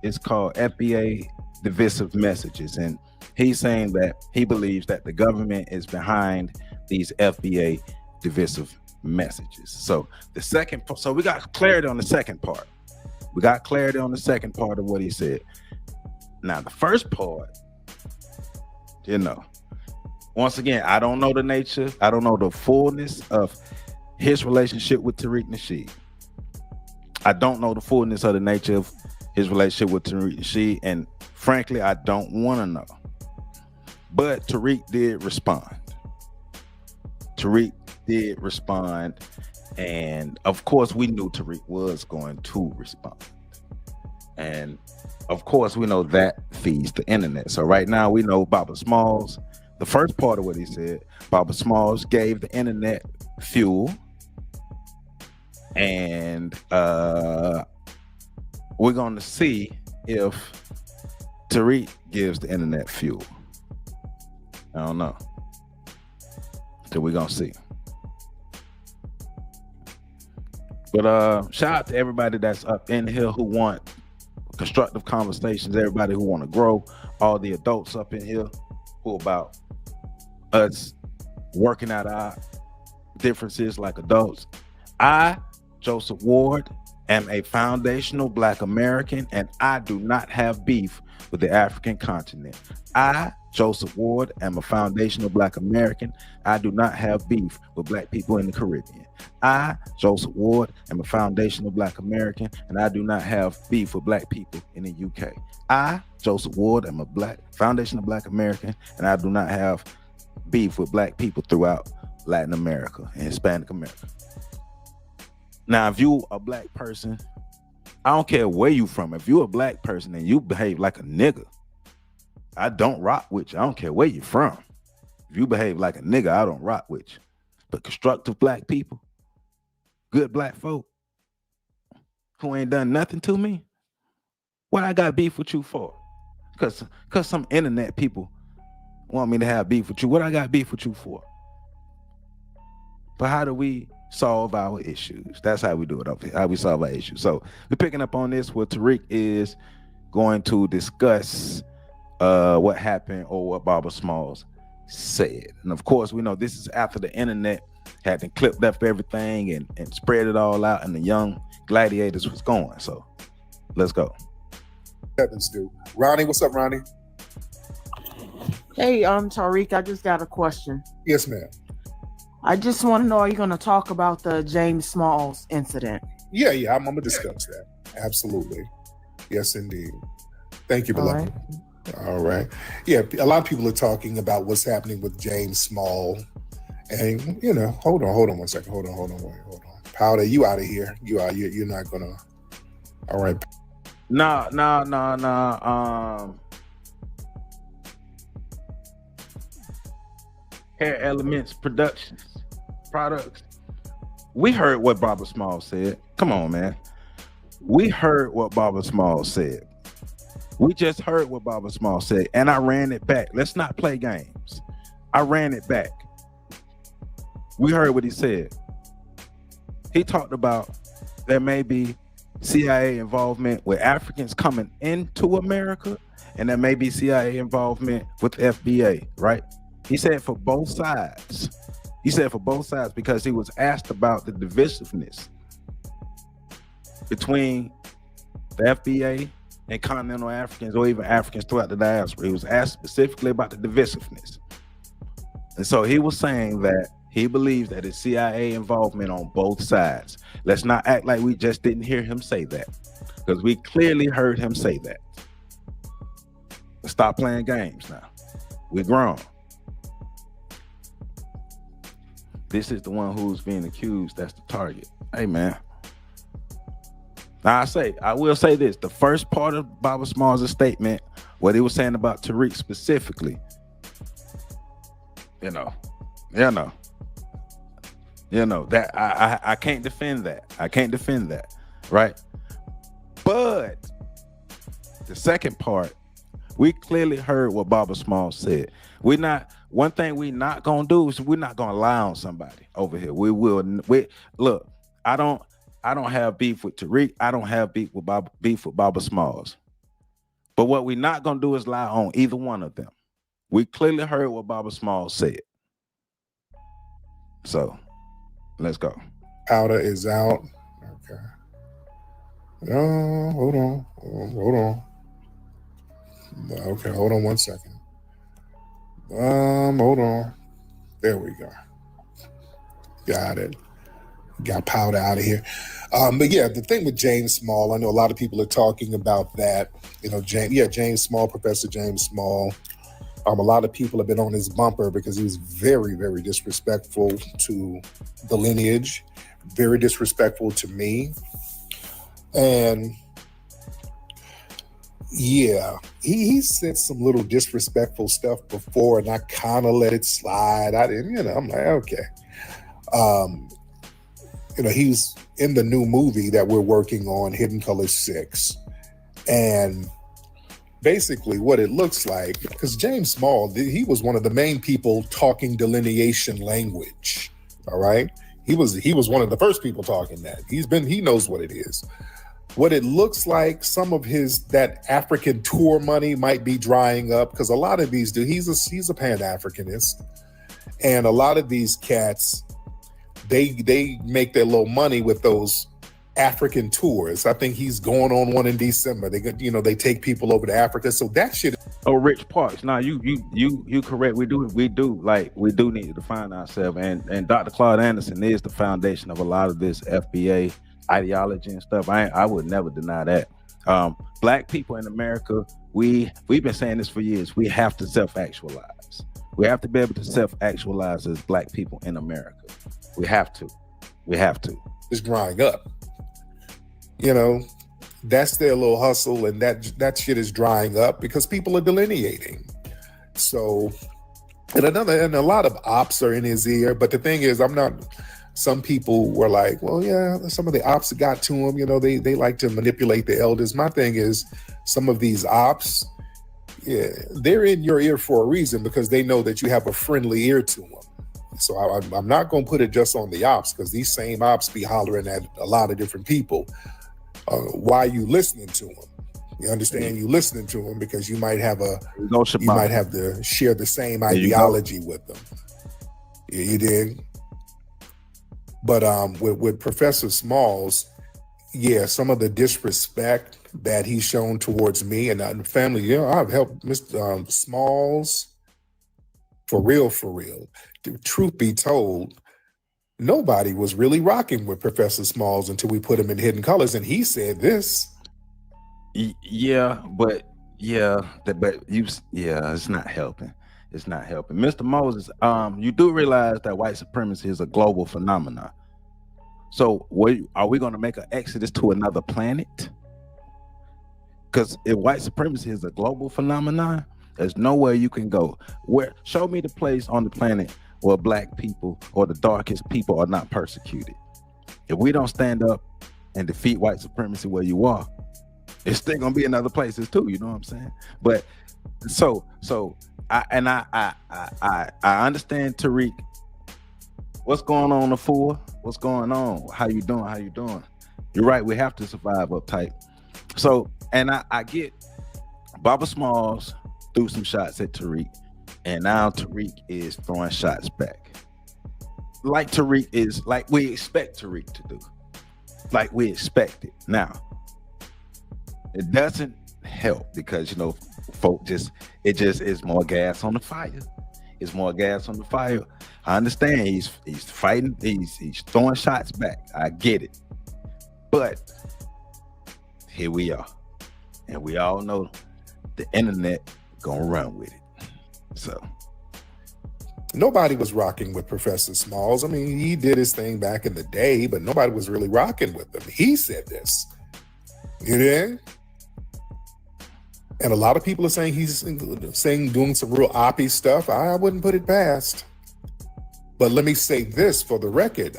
it's called FBA Divisive Messages. And he's saying that he believes that the government is behind these FBA divisive messages. So we got clarity on the second part. Of what he said. Now the first part, once again, I don't know the nature, I don't know the fullness of his relationship with Tariq Nasheed. I don't know the fullness of the nature of his relationship with Tariq Nasheed, and frankly, I don't want to know. But Tariq did respond. And of course we knew Tariq was going to respond, and of course we know that feeds the internet. So right now we know Baba Smalls, the first part of what he said, Baba Smalls gave the internet fuel, and we're going to see if Tariq gives the internet fuel. I don't know, so we're gonna see. But shout out to everybody that's up in here who want constructive conversations, everybody who want to grow, all the adults up in here who about us working out our differences like adults. I, Joseph Ward, am a foundational Black American, and I do not have beef with the African continent. I, Joseph Ward, am a foundational Black American. I do not have beef with Black people in the Caribbean. I, Joseph Ward, am a foundational Black American, and I do not have beef with Black people in the UK. I, Joseph Ward, am a foundational Black American, and I do not have beef with Black people throughout Latin America and Hispanic America. Now, if you a Black person, I don't care where you from. If you a Black person and you behave like a nigga, I don't rock with you. I don't care where you from. If you behave like a nigga, I don't rock with you. But constructive Black people, good Black folk who ain't done nothing to me, what I got beef with you for? Because some internet people want me to have beef with you. What I got beef with you for? But how do we solve our issues? That's how we do it up here, how we solve our issues. So we're picking up on this. What Tariq is going to discuss what happened or what Barbara Smalls said. And of course, we know this is after the internet had to clipped up everything and spread it all out, and the young gladiators was going. So let's go. Heavens do. Ronnie, what's up, Ronnie? Hey, Tariq, I just got a question. Yes, ma'am. I just want to know, are you going to talk about the James Smalls incident? Yeah, I'm going to discuss that. Absolutely. Yes, indeed. Thank you, beloved. All right. Yeah, a lot of people are talking about what's happening with James Small. And, you know, hold on one second. Hold on. Powder, you out of here. You're not going to. All right. Nah. Hair Elements products. We heard what Barbara Smalls said. Come on, man. We heard what Barbara Smalls said. We just heard what Barbara Smalls said, and I ran it back. Let's not play games. I ran it back. We heard what he said. He talked about there may be CIA involvement with Africans coming into America, and there may be CIA involvement with FBA, right? He said for both sides. He said for both sides because he was asked about the divisiveness between the FBA and continental Africans, or even Africans throughout the diaspora. He was asked specifically about the divisiveness. And so he was saying that he believes that it's CIA involvement on both sides. Let's not act like we just didn't hear him say that, because we clearly heard him say that. Let's stop playing games now. We're grown. This is the one who's being accused. That's the target. Hey, man. Now, I will say this. The first part of Barbara Smalls' statement, what he was saying about Tariq specifically, you know, that I can't defend that. I can't defend that, right? But the second part, we clearly heard what Barbara Smalls said. One thing we're not gonna do is we're not gonna lie on somebody over here. We look. I don't have beef with Tariq. I don't have beef with Barbara Smalls. But what we're not gonna do is lie on either one of them. We clearly heard what Barbara Smalls said. So let's go. Powder is out. Okay. Oh, hold on. Okay, hold on one second. Hold on. There we go. Got it. Got Powder out of here. But yeah, the thing with James Small, I know a lot of people are talking about that. You know, James Small, Professor James Small. A lot of people have been on his bumper because he was very, very disrespectful to the lineage, very disrespectful to me. And yeah, he said some little disrespectful stuff before, and I kind of let it slide. I didn't, I'm like, okay. He's in the new movie that we're working on, Hidden Color 6. And basically what it looks like, because James Small, he was one of the main people talking delineation language. All right. He was one of the first people talking that. He knows what it is. What it looks like, some of that African tour money might be drying up, because a lot of these he's a Pan-Africanist, and a lot of these cats, they make their little money with those African tours. I think he's going on one in December. They take people over to Africa. So that shit. Oh, Rich Parks. Now you correct. We do need to define ourselves, and Dr. Claude Anderson is the foundation of a lot of this FBA ideology and stuff. I would never deny that. Black people in America, we've been saying this for years. We have to self-actualize. We have to be able to self-actualize as Black people in America. We have to. It's drying up. That's their little hustle, and that shit is drying up because people are delineating. So, and a lot of ops are in his ear. But the thing is, some people were like, well, yeah, some of the ops got to him. They like to manipulate the elders. My thing is, some of these ops, yeah, they're in your ear for a reason, because they know that you have a friendly ear to them. So I'm not going to put it just on the ops, because these same ops be hollering at a lot of different people. Why are you listening to them? You understand? You listening to them because you might have you might have to share the same ideology with them. You dig? But with Professor Smalls, yeah, some of the disrespect that he's shown towards me and the family, you know, I've helped Mr. Smalls for real. The truth be told, nobody was really rocking with Professor Smalls until we put him in Hidden Colors, and he said this. But it's not helping. It's not helping. Mr. Moses, you do realize that white supremacy is a global phenomenon. So are we going to make an exodus to another planet? Because if white supremacy is a global phenomenon, there's nowhere you can go. Show me the place on the planet where black people or the darkest people are not persecuted. If we don't stand up and defeat white supremacy where you are, it's still gonna be in other places too. You know what I'm saying? But I understand, Tariq. What's going on, the fool? What's going on? How you doing? You're right. We have to survive uptight. So, and I get Baba Smalls threw some shots at Tariq, and now Tariq is throwing shots back. Like we expect Tariq to do. Like we expect it. Now, it doesn't help because, you know, folk it just is more gas on the fire. It's more gas on the fire. I understand he's fighting, he's throwing shots back. I get it. But here we are. And we all know the internet gonna run with it. So nobody was rocking with Professor Smalls. I mean, he did his thing back in the day, but nobody was really rocking with him. He said this. You know? And a lot of people are saying he's doing some real oppie stuff. I wouldn't put it past. But let me say this for the record.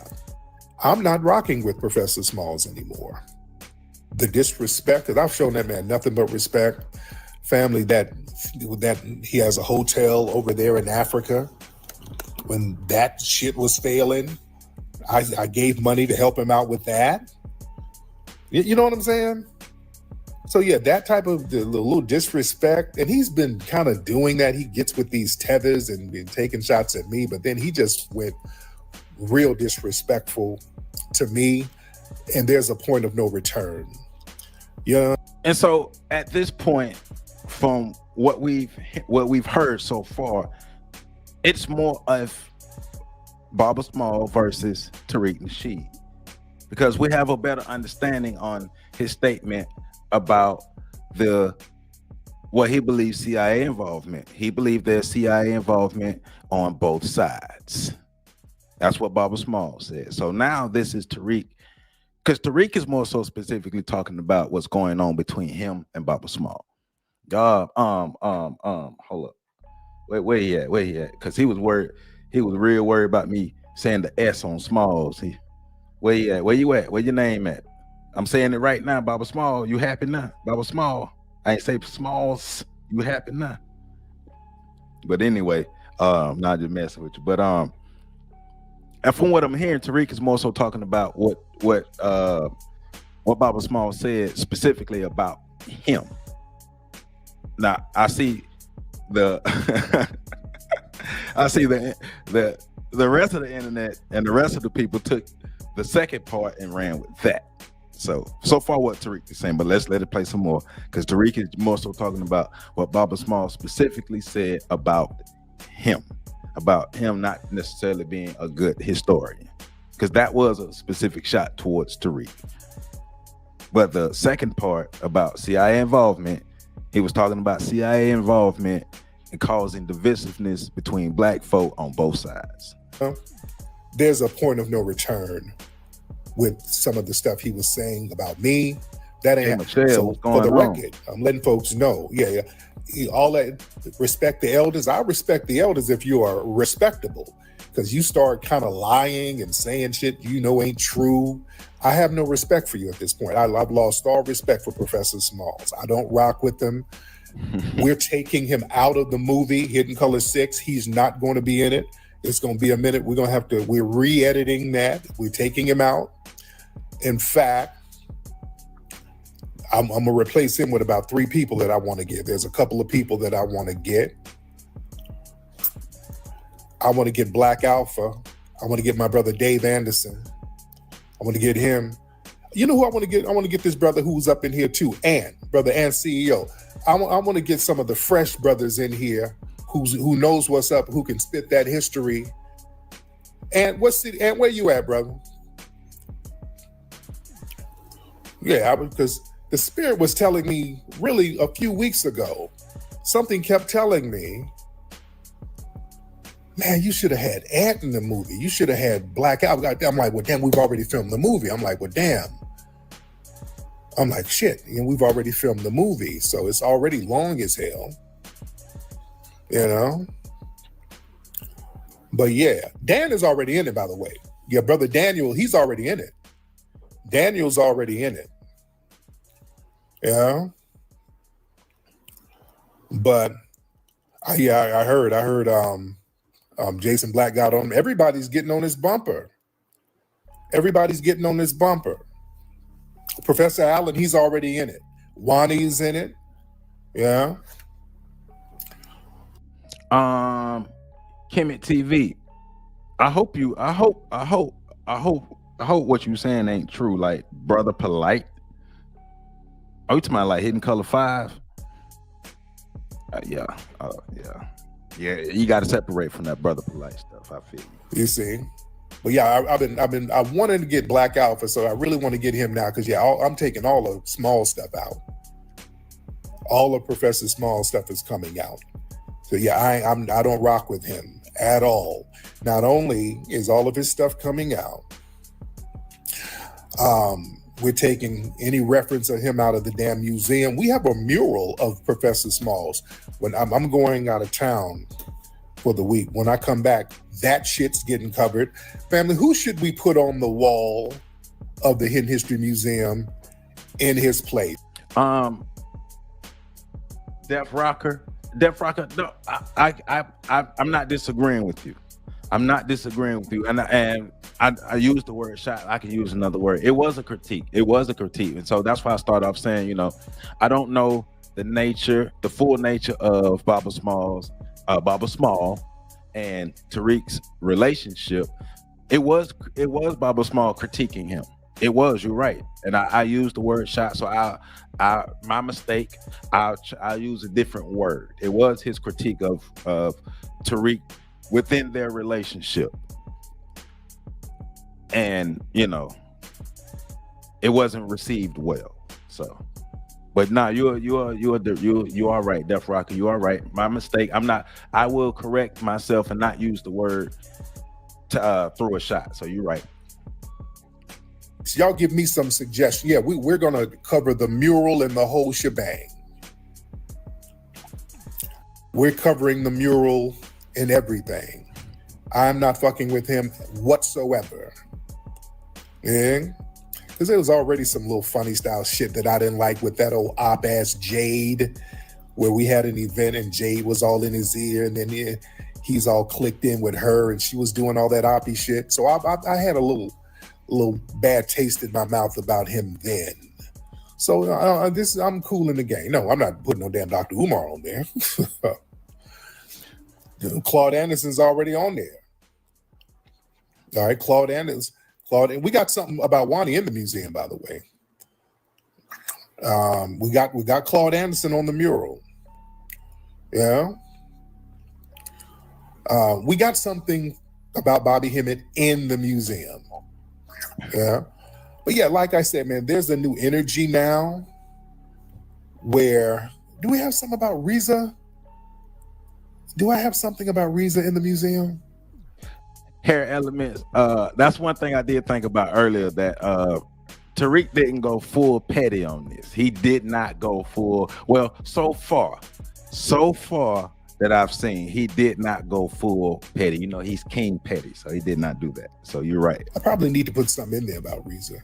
I'm not rocking with Professor Smalls anymore. The disrespect, because I've shown that man nothing but respect. Family that he has a hotel over there in Africa. When that shit was failing, I gave money to help him out with that. You know what I'm saying? So yeah, that type of the little disrespect, and he's been kind of doing that. He gets with these tethers and been taking shots at me, but then he just went real disrespectful to me, and there's a point of no return. Yeah. And so at this point, from what we've heard so far, it's more of Baba Small versus Tariq Nasheed, because we have a better understanding on his statement about what he believes CIA involvement. He believed there's CIA involvement on both sides. That's what Baba Small said. So now this is Tariq, because Tariq is more so specifically talking about what's going on between him and Baba Small. Hold up. Where he at? Because he was worried. He was real worried about me saying the S on Smalls. Where he at? Where you at? Where your name at? I'm saying it right now, Baba Small. You happy now? Baba Small. I ain't say Smalls. You happy now? But anyway, not just messing with you. But and from what I'm hearing, Tariq is more so talking about what Baba Small said specifically about him. Now I see the the rest of the internet and the rest of the people took the second part and ran with that. So far what Tariq is saying, but let's let it play some more, because Tariq is more so talking about what Baba Small specifically said about him not necessarily being a good historian, because that was a specific shot towards Tariq. But the second part about CIA involvement, he was talking about CIA involvement and causing divisiveness between black folk on both sides. There's a point of no return with some of the stuff he was saying about me. That ain't so for the record. I'm letting folks know. Yeah. All that, respect the elders. I respect the elders if you are respectable, because you start kind of lying and saying shit you know ain't true. I have no respect for you at this point. I've lost all respect for Professor Smalls. I don't rock with him. We're taking him out of the movie Hidden Color 6. He's not going to be in it. It's going to be a minute. We're re-editing that. We're taking him out. In fact, I'm gonna replace him with about 3 people that I want to get. There's a couple of people that I want to get. I want to get Black Alpha. I want to get my brother Dave Anderson. I want to get him. You know who I want to get? I want to get this brother who's up in here too, brother Ant CEO. I want to get some of the fresh brothers in here who knows what's up, who can spit that history. And where you at, brother? Yeah, because the spirit was telling me really a few weeks ago, something kept telling me, man, you should have had Ant in the movie. You should have had Black Alpha. I'm like, well, damn, we've already filmed the movie. I'm like, well, damn. I'm like, shit, we've already filmed the movie, so it's already long as hell. You know? But yeah, Dan is already in it, by the way. Yeah, brother Daniel, he's already in it. Daniel's already in it. Yeah. But I heard Jason Black got on. Everybody's getting on this bumper. Everybody's getting on this bumper. Professor Allen, he's already in it. Wani's in it. Yeah. Kemet TV. I hope what you saying ain't true. Like Brother Polite. Are you talking about like Hidden Color 5? Yeah. You got to separate from that Brother Polite stuff. I feel you. You see. But yeah, I wanted to get Black Alpha, so I really want to get him now because I'm taking all the small stuff out. All of Professor Small stuff is coming out. So yeah, I don't rock with him at all. Not only is all of his stuff coming out, we're taking any reference of him out of the damn museum. We have a mural of Professor Smalls. When I'm going out of town for the week, when I come back, that shit's getting covered. Family, who should we put on the wall of the Hidden History Museum in his place? Def Rocker. No, I'm not disagreeing with you. I'm not disagreeing with you. And I used the word shot. I can use another word. It was a critique. And so that's why I started off saying, I don't know the full nature of Baba Small and Tariq's relationship. It was Baba Small critiquing him. It was, you're right. And I used the word shot. So my mistake, I'll use a different word. It was his critique of Tariq within their relationship. And, it wasn't received well. So, but no, you are right, Def Rocker. You are right. My mistake. I will correct myself and not use the word to throw a shot. So you're right. So y'all give me some suggestions. Yeah, we're gonna cover the mural and the whole shebang. We're covering the mural and everything. I'm not fucking with him whatsoever. Yeah. Because there was already some little funny style shit that I didn't like with that old op-ass Jade, where we had an event and Jade was all in his ear, and then he's all clicked in with her and she was doing all that oppy shit. So I had a little bad taste in my mouth about him then. So I'm cool in the game. No, I'm not putting no damn Dr. Umar on there. Claude Anderson's already on there. All right, Claude, and we got something about Wani in the museum, by the way. We got Claude Anderson on the mural. Yeah. We got something about Bobby Hemmett in the museum. Yeah. But yeah, like I said, man, there's a new energy now where, do we have something about Reza? Do I have something about Reza in the museum? Hair elements. That's one thing I did think about earlier, that Tariq didn't go full petty on this. He did not go full. Well, so far that I've seen, he did not go full petty. He's King Petty, so he did not do that. So you're right. I probably need to put something in there about Reza.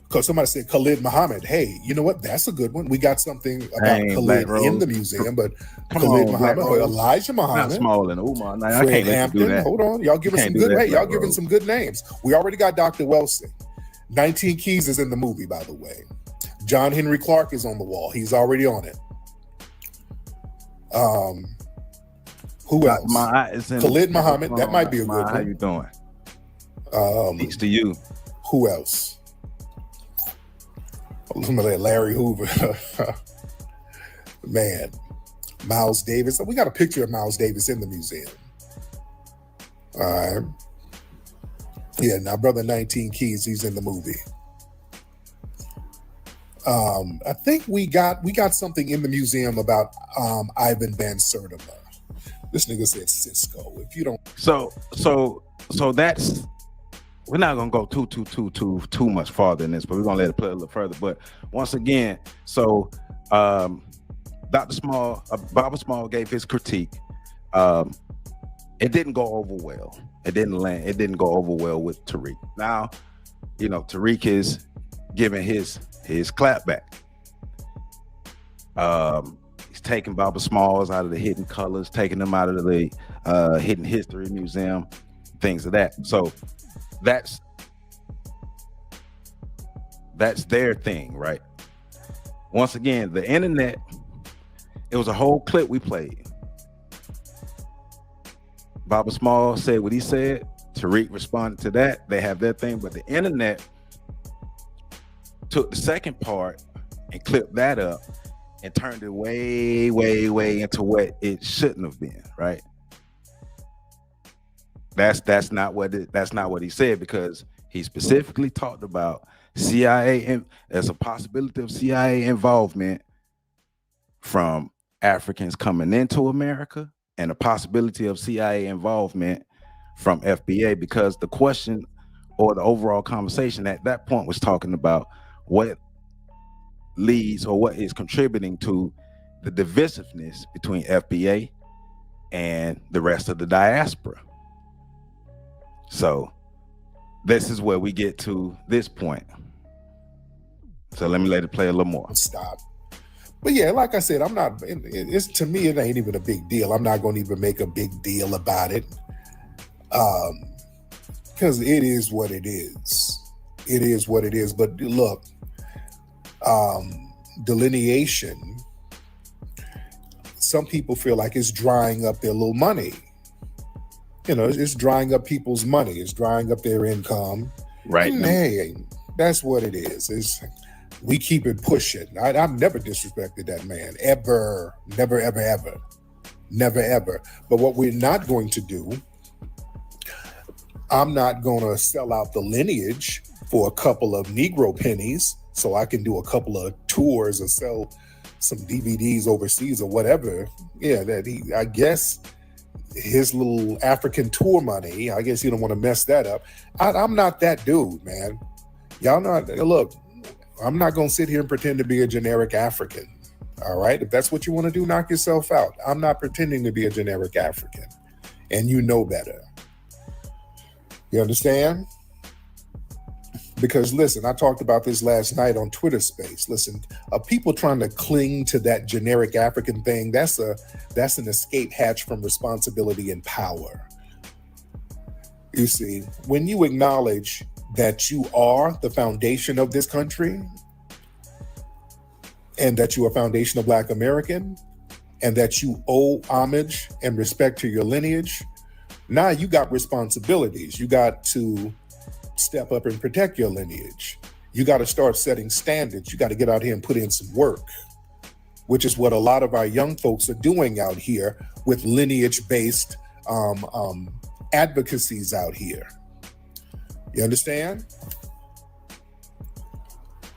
Because somebody said Khalid Muhammad. Hey, you know what? That's a good one. We got something about Khalid in the museum, but Khalid Muhammad or Elijah Muhammad. Not Small and Umar. No, I can't let you do that. Hold on. Y'all giving some good, y'all giving some good names. We already got Dr. Wilson. 19 Keys is in the movie, by the way. John Henry Clark is on the wall. He's already on it. Who else? Khalid Muhammad. That might be a good one. How you doing? Thanks to you. Who else? Larry Hoover. Man. Miles Davis. We got a picture of Miles Davis in the museum. All right. Yeah, now brother 19 Keys, he's in the movie. I think we got something in the museum about Ivan Van Sertima. This nigga said Cisco. If you don't, so that's, we're not gonna go too much farther in this, but we're gonna let it play a little further. But once again, so Dr. Small, Baba Small gave his critique. It didn't go over well. It didn't land. It didn't go over well with Tariq. Now, you know, Tariq is giving his clap back. He's taking Baba Smalls out of the Hidden Colors, taking them out of the Hidden History Museum, things of that. So that's their thing, right? Once again, the internet, it was a whole clip we played. Baba Small said what he said. Tariq responded to that. They have their thing, but the internet took the second part and clipped that up and turned it way into what it shouldn't have been, right? That's not what he said, because he specifically talked about CIA and there's a possibility of CIA involvement from Africans coming into America, and a possibility of CIA involvement from FBA, because the question or the overall conversation at that point was talking about what leads or what is contributing to the divisiveness between FBA and the rest of the diaspora. So this is where we get to this point. So let it play a little more. Stop. But yeah, like I said, I'm not, it's, to me, it ain't even a big deal. I'm not going to even make a big deal about it. Because it is what it is. It is what it is. But look, delineation, some people feel like it's drying up their little money. You know, it's drying up people's money. It's drying up their income. Right. And hey, that's what it is. We keep it pushing. I've never disrespected that man, ever, never, ever, ever, never, ever. But what we're not going to do, I'm not going to sell out the lineage for a couple of Negro pennies so I can do a couple of tours or sell some DVDs overseas or whatever. Yeah, I guess his little African tour money, I guess you don't want to mess that up. I'm not that dude, man. Y'all not, look, I'm not going to sit here and pretend to be a generic African. All right. If that's what you want to do, knock yourself out. I'm not pretending to be a generic African. And you know better. You understand? Because listen, I talked about this last night on Twitter Space. Listen, people trying to cling to that generic African thing, that's an escape hatch from responsibility and power. You see, when you acknowledge that you are the foundation of this country, and that you are foundational Black American, and that you owe homage and respect to your lineage, now you got responsibilities. You got to step up and protect your lineage. You got to start setting standards. You got to get out here and put in some work, which is what a lot of our young folks are doing out here with lineage-based advocacies out here. You understand?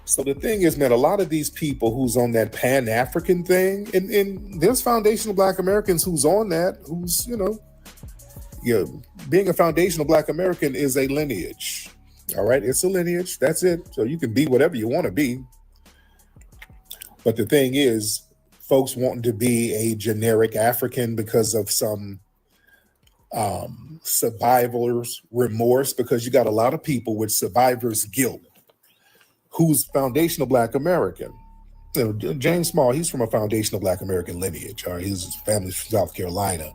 So the thing is, man, a lot of these people who's on that Pan-African thing, and there's foundational Black Americans who's on that, who's, being a foundational Black American is a lineage. All right, it's a lineage. That's it. So you can be whatever you want to be. But the thing is, folks wanting to be a generic African because of some survivor's remorse, because you got a lot of people with survivor's guilt who's foundational Black American. James Small, he's from a foundational Black American lineage. All right, his family's from South Carolina.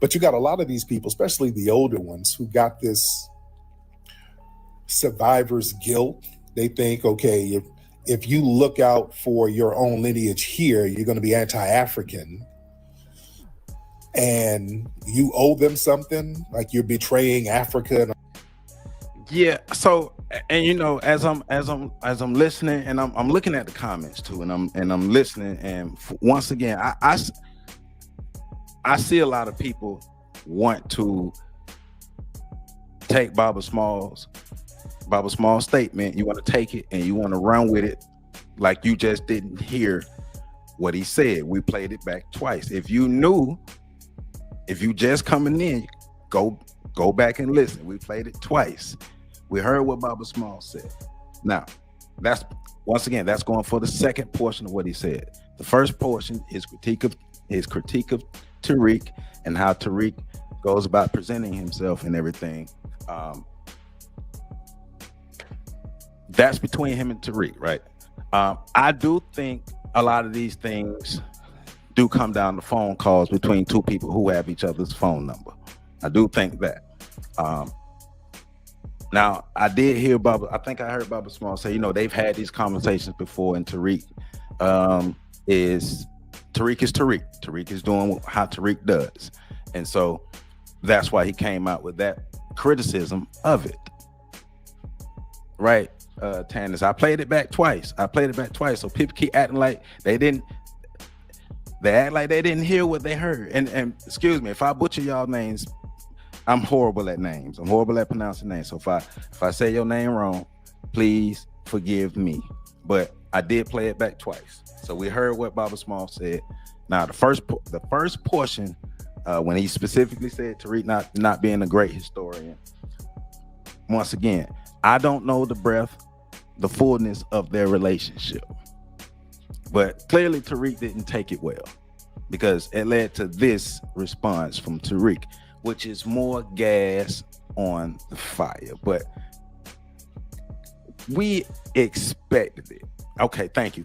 But you got a lot of these people, especially the older ones, who got this survivor's guilt. They think, okay, if you look out for your own lineage here, you're going to be anti-African, and you owe them something, like you're betraying Africa. Yeah. So, and you know, as I'm listening, and I'm looking at the comments too, and I'm listening, and once again, I see a lot of people want to take Baba Small's statement. You want to take it and you want to run with it like you just didn't hear what he said. We played it back twice. If you just coming in, go back and listen. We played it twice. We heard what Baba Small said. Now, that's going for the second portion of what he said. The first portion is critique of Tariq and how Tariq goes about presenting himself and everything. That's between him and Tariq, right? I do think a lot of these things do come down to phone calls between two people who have each other's phone number. I do think that. Now, I did hear I think I heard Baba Small say, you know, they've had these conversations before, and Tariq is Tariq. Tariq is doing how Tariq does. And so that's why he came out with that criticism of it. Right, Tannis? I played it back twice. So people keep acting like they didn't hear what they heard. And excuse me, if I butcher y'all names, I'm horrible at names. I'm horrible at pronouncing names. So if I say your name wrong, please forgive me. But I did play it back twice. So we heard what Baba Small said. Now the first portion, when he specifically said Tariq not being a great historian. Once again, I don't know the fullness of their relationship. But clearly Tariq didn't take it well, because it led to this response from Tariq, which is more gas on the fire. But we expected it. Okay, thank you.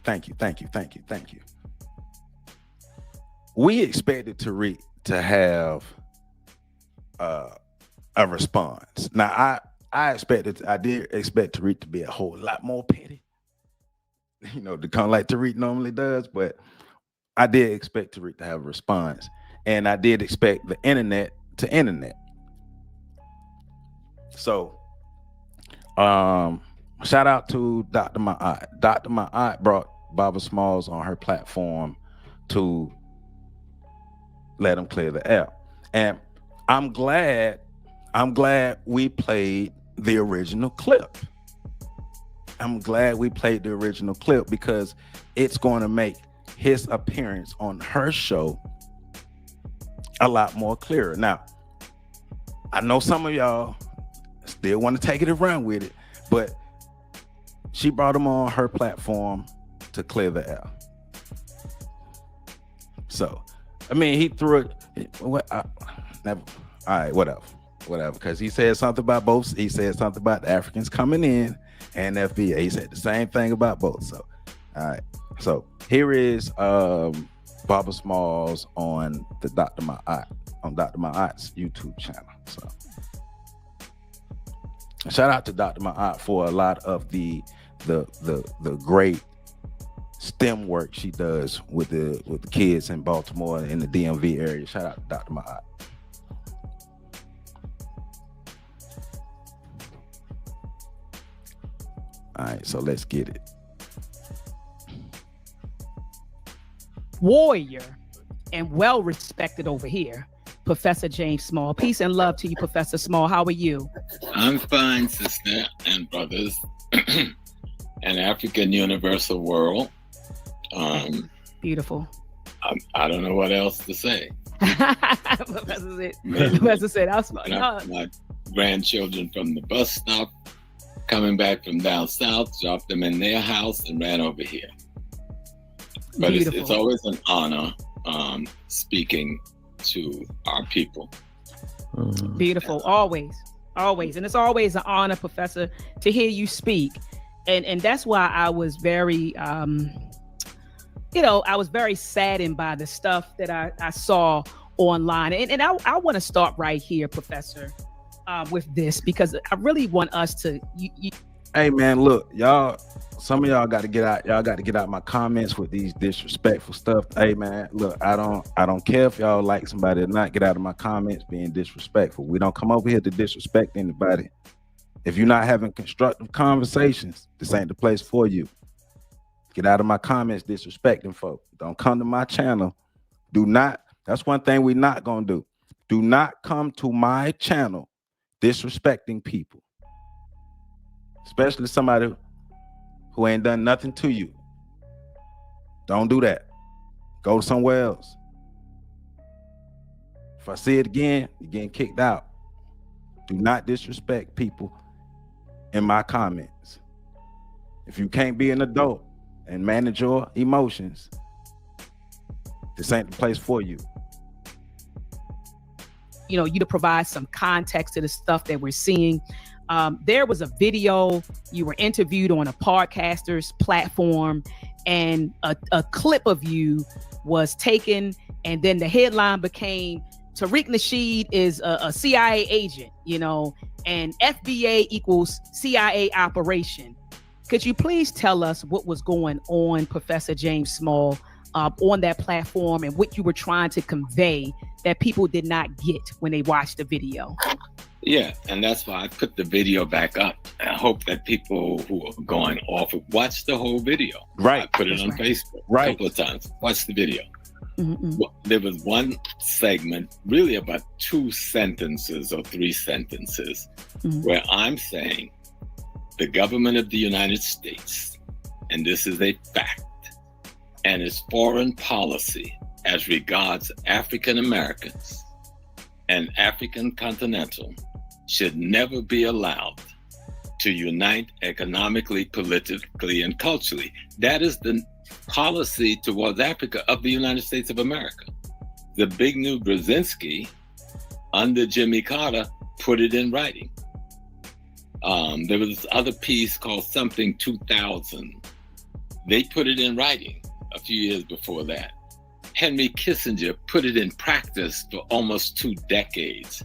We expected Tariq to have a response. Now, I did expect Tariq to be a whole lot more petty, you know, to come like Tariq normally does, but I did expect Tariq to have a response, and I did expect the internet to internet. So, shout out to Dr. Ma'at. Dr. Ma'at brought Baba Smalls on her platform to let him clear the air, and I'm glad we played the original clip. Because it's going to make his appearance on her show a lot more clearer. Now, I know some of y'all still want to take it and run with it, but she brought him on her platform to clear the air. So, I mean, he threw it. All right, whatever. Because he said something about both. He said something about the Africans coming in and FBA. He said the same thing about both. So, all right. So here is Baba Smalls on the Dr. Ma'at's YouTube channel. So shout out to Dr. Ma'at for a lot of the great STEM work she does with the kids in Baltimore and in the DMV area. Shout out to Dr. Ma'at. All right, so let's get it. Warrior and well respected over here, Professor James Small. Peace and love to you, Professor Small. How are you? I'm fine, sister and brothers. An African universal world. Beautiful. I don't know what else to say. Professor said, "I'll smart." My grandchildren from the bus stop, coming back from down south, dropped them in their house and ran over here. But it's always an honor speaking to our people. Beautiful, always. And it's always an honor, Professor, to hear you speak. And that's why I was very, I was very saddened by the stuff that I saw online. And I want to start right here, Professor, with this, because I really want us to... Hey man, look, y'all. Some of y'all got to get out. Y'all got to get out my comments with these disrespectful stuff. Hey man, look, I don't care if y'all like somebody or not. Get out of my comments being disrespectful. We don't come over here to disrespect anybody. If you're not having constructive conversations, this ain't the place for you. Get out of my comments disrespecting folk. Don't come to my channel. Do not. That's one thing we're not gonna do. Do not come to my channel disrespecting people, especially somebody who ain't done nothing to you. Don't do that. Go somewhere else. If I see it again, you're getting kicked out. Do not disrespect people in my comments. If you can't be an adult and manage your emotions, this ain't the place for you. You know, you to provide some context to the stuff that we're seeing. There was a video, you were interviewed on a podcaster's platform, and a clip of you was taken, and then the headline became Tariq Nasheed is a CIA agent, you know, and FBA equals CIA operation. Could you please tell us what was going on, Professor James Small, on that platform, and what you were trying to convey that people did not get when they watched the video? Yeah, and that's why I put the video back up. I hope that people who are going off watch the whole video. Right. I put it on Facebook a couple of times. Watch the video. Mm-hmm. There was one segment, really about 2 sentences or 3 sentences, where I'm saying the government of the United States, and this is a fact, and its foreign policy as regards African Americans and African continental should never be allowed to unite economically, politically, and culturally. That is the policy towards Africa of the United States of America. The big new Brzezinski under Jimmy Carter put it in writing. There was this other piece called Something 2000. They put it in writing a few years before that. Henry Kissinger put it in practice for almost 2 decades.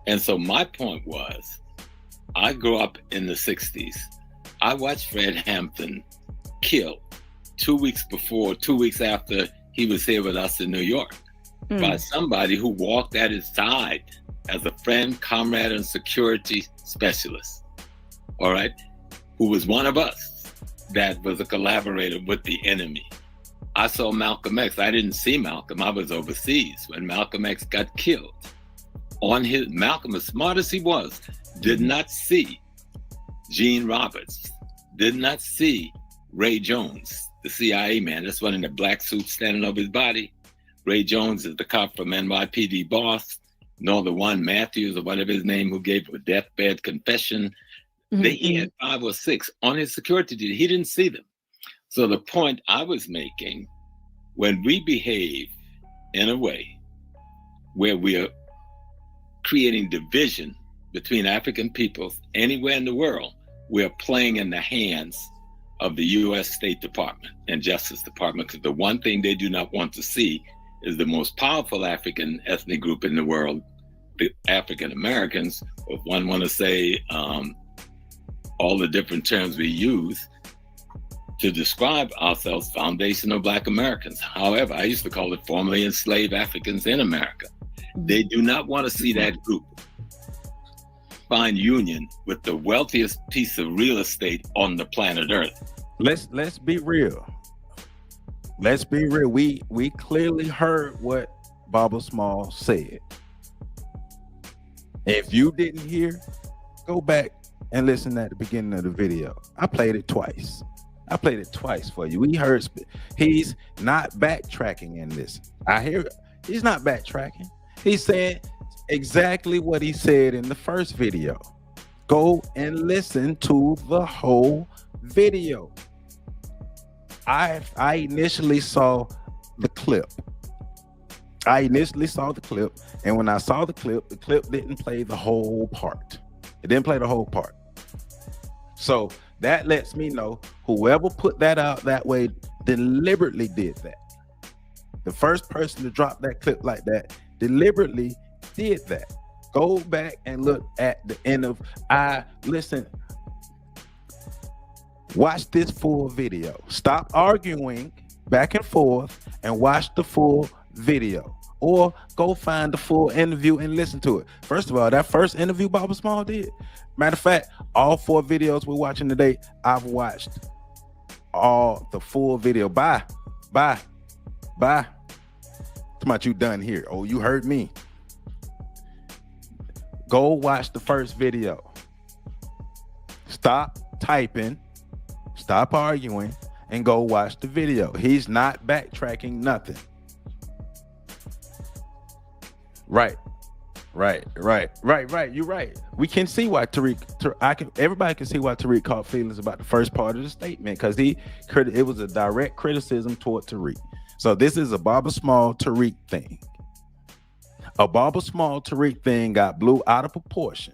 And so my point was, I grew up in the 60s. I watched Fred Hampton killed 2 weeks after he was here with us in New York by somebody who walked at his side as a friend, comrade, and security specialist, all right, who was one of us that was a collaborator with the enemy. I saw Malcolm X. I didn't see Malcolm. I was overseas when Malcolm X got killed. Malcolm, as smart as he was, did not see Gene Roberts, did not see Ray Jones, the CIA man. That's one in the black suit standing over his body. Ray Jones is the cop from NYPD boss, nor the one Matthews or whatever his name who gave a deathbed confession. He had 5 or 6 on his security duty. He didn't see them. So the point I was making, when we behave in a way where we are creating division between African peoples anywhere in the world, we are playing in the hands of the U.S. State Department and Justice Department, because the one thing they do not want to see is the most powerful African ethnic group in the world, the African Americans, if one want to say all the different terms we use to describe ourselves, foundational Black Americans. However, I used to call it formerly enslaved Africans in America. They do not want to see that group find union with the wealthiest piece of real estate on the planet Earth. Let's be real. Let's be real. We clearly heard what Baba Small said. If you didn't hear, go back and listen at the beginning of the video. I played it twice. For you. We heard he's not backtracking in this. I hear it. He's not backtracking. He's saying exactly what he said in the first video. Go and listen to the whole video. I initially saw the clip. And when I saw the clip didn't play the whole part. It didn't play the whole part. So that lets me know whoever put that out that way deliberately did that. The first person to drop that clip like that deliberately did that. Go back and look at the end of listen. Watch this full video. Stop arguing back and forth and watch the full video. Or go find the full interview and listen to it. First of all, that first interview Baba Small did. Matter of fact, all 4 videos we're watching today, I've watched all the full video. Bye. Talking about you done here. Oh, you heard me. Go watch the first video. Stop typing, stop arguing, and go watch the video. He's not backtracking nothing. Right. You're right. We can see why everybody can see why Tariq caught feelings about the first part of the statement, because it was a direct criticism toward Tariq. So this is a Baba Small Tariq thing. A Baba Small Tariq thing got blew out of proportion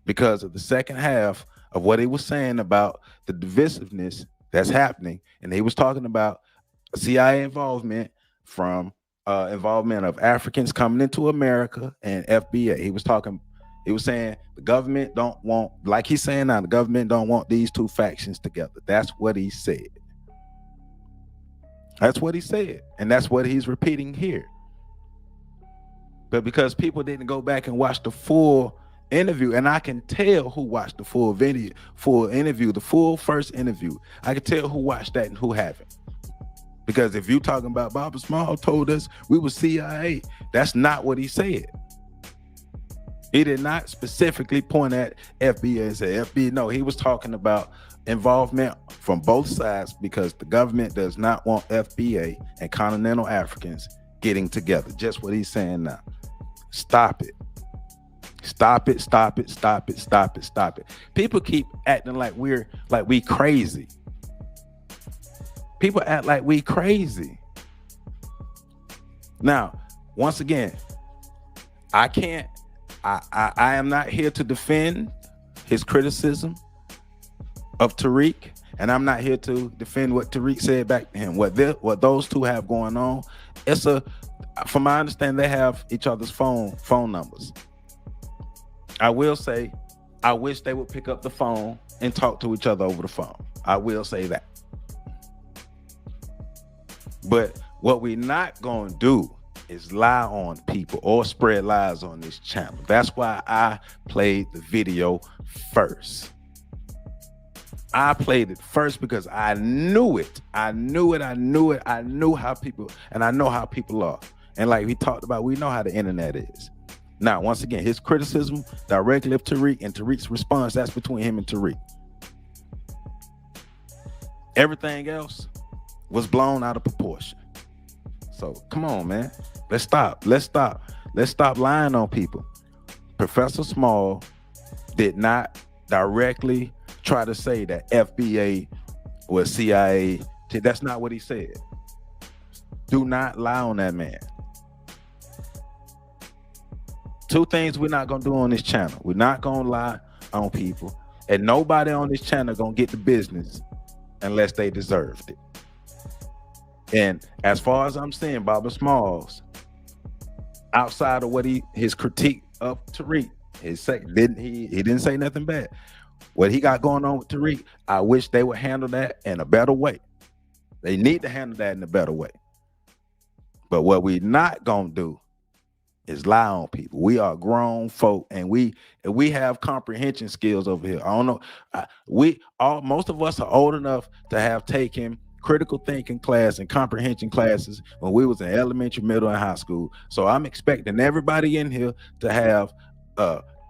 because of the second half of what he was saying about the divisiveness that's happening. And he was talking about CIA involvement from involvement of Africans coming into America and FBA. He was saying the government don't want, like he's saying now, the government don't want these two factions together. That's what he said. That's what he said. And that's what he's repeating here. But because people didn't go back and watch the full interview, and I can tell who watched the full interview, the full first interview. I can tell who watched that and who haven't. Because if you talking about Baba Small told us we were CIA, that's not what he said. He did not specifically point at FBA and say FBA. No, he was talking about involvement from both sides, because the government does not want FBA and continental Africans getting together. Just what he's saying now. Stop it. People keep acting like we crazy. People act like we crazy. Now, once again, I am not here to defend his criticism of Tariq, and I'm not here to defend what Tariq said back to him. What those two have going on, from my understanding, they have each other's phone numbers. I will say, I wish they would pick up the phone and talk to each other over the phone. I will say that. But what we're not going to do is lie on people or spread lies on this channel. That's why I played the video first. I played it first because I knew it. I knew how people, and I know how people are. And like we talked about, we know how the internet is. Now, once again, his criticism directly of Tariq and Tariq's response, that's between him and Tariq. Everything else was blown out of proportion. So come on, man. Let's stop lying on people. Professor Small did not directly try to say that FBA was CIA. That's not what he said. Do not lie on that man. Two things we're not gonna do on this channel. We're not gonna lie on people, and nobody on this channel gonna get the business unless they deserved it. And as far as I'm saying, Baba Smalls, outside of what his critique of Tariq, he didn't say nothing bad. What he got going on with Tariq, I wish they would handle that in a better way. They need to handle that in a better way. But what we not gonna do is lie on people. We are grown folk, and we have comprehension skills over here. I don't know. Most of us are old enough to have taken critical thinking class and comprehension classes when we was in elementary, middle, and high school. So I'm expecting everybody in here to have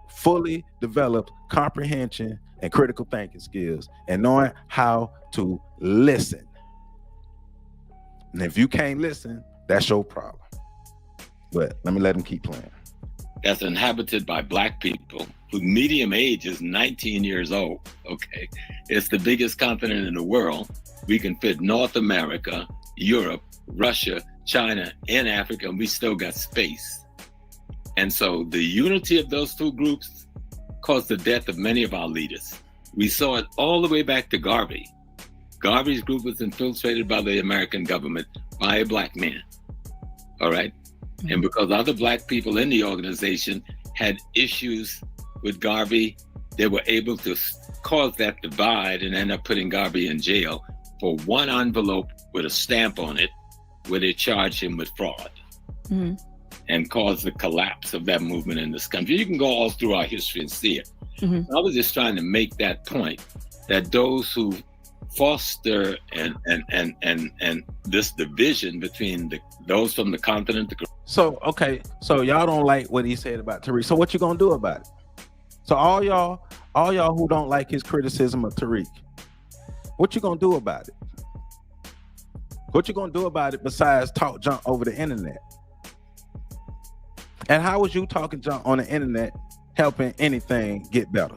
fully developed comprehension and critical thinking skills and knowing how to listen. And if you can't listen, that's your problem. But let me let him keep playing. That's inhabited by Black people whose median age is 19 years old. Okay, it's the biggest continent in the world. We can fit North America, Europe, Russia, China, and Africa, and we still got space. And so the unity of those two groups caused the death of many of our leaders. We saw it all the way back to Garvey. Garvey's group was infiltrated by the American government by a Black man. All right. And because other Black people in the organization had issues with Garvey, they were able to caused that divide and end up putting Garvey in jail for one envelope with a stamp on it where they charged him with fraud and caused the collapse of that movement in this country. You can go all through our history and see it. I was just trying to make that point, that those who foster and this division between those from the continent. So y'all don't like what he said about Tariq. So what you gonna do about it? So all y'all who don't like his criticism of Tariq, what you gonna do about it? What you gonna do about it besides talk junk over the internet? And how is you talking junk on the internet helping anything get better?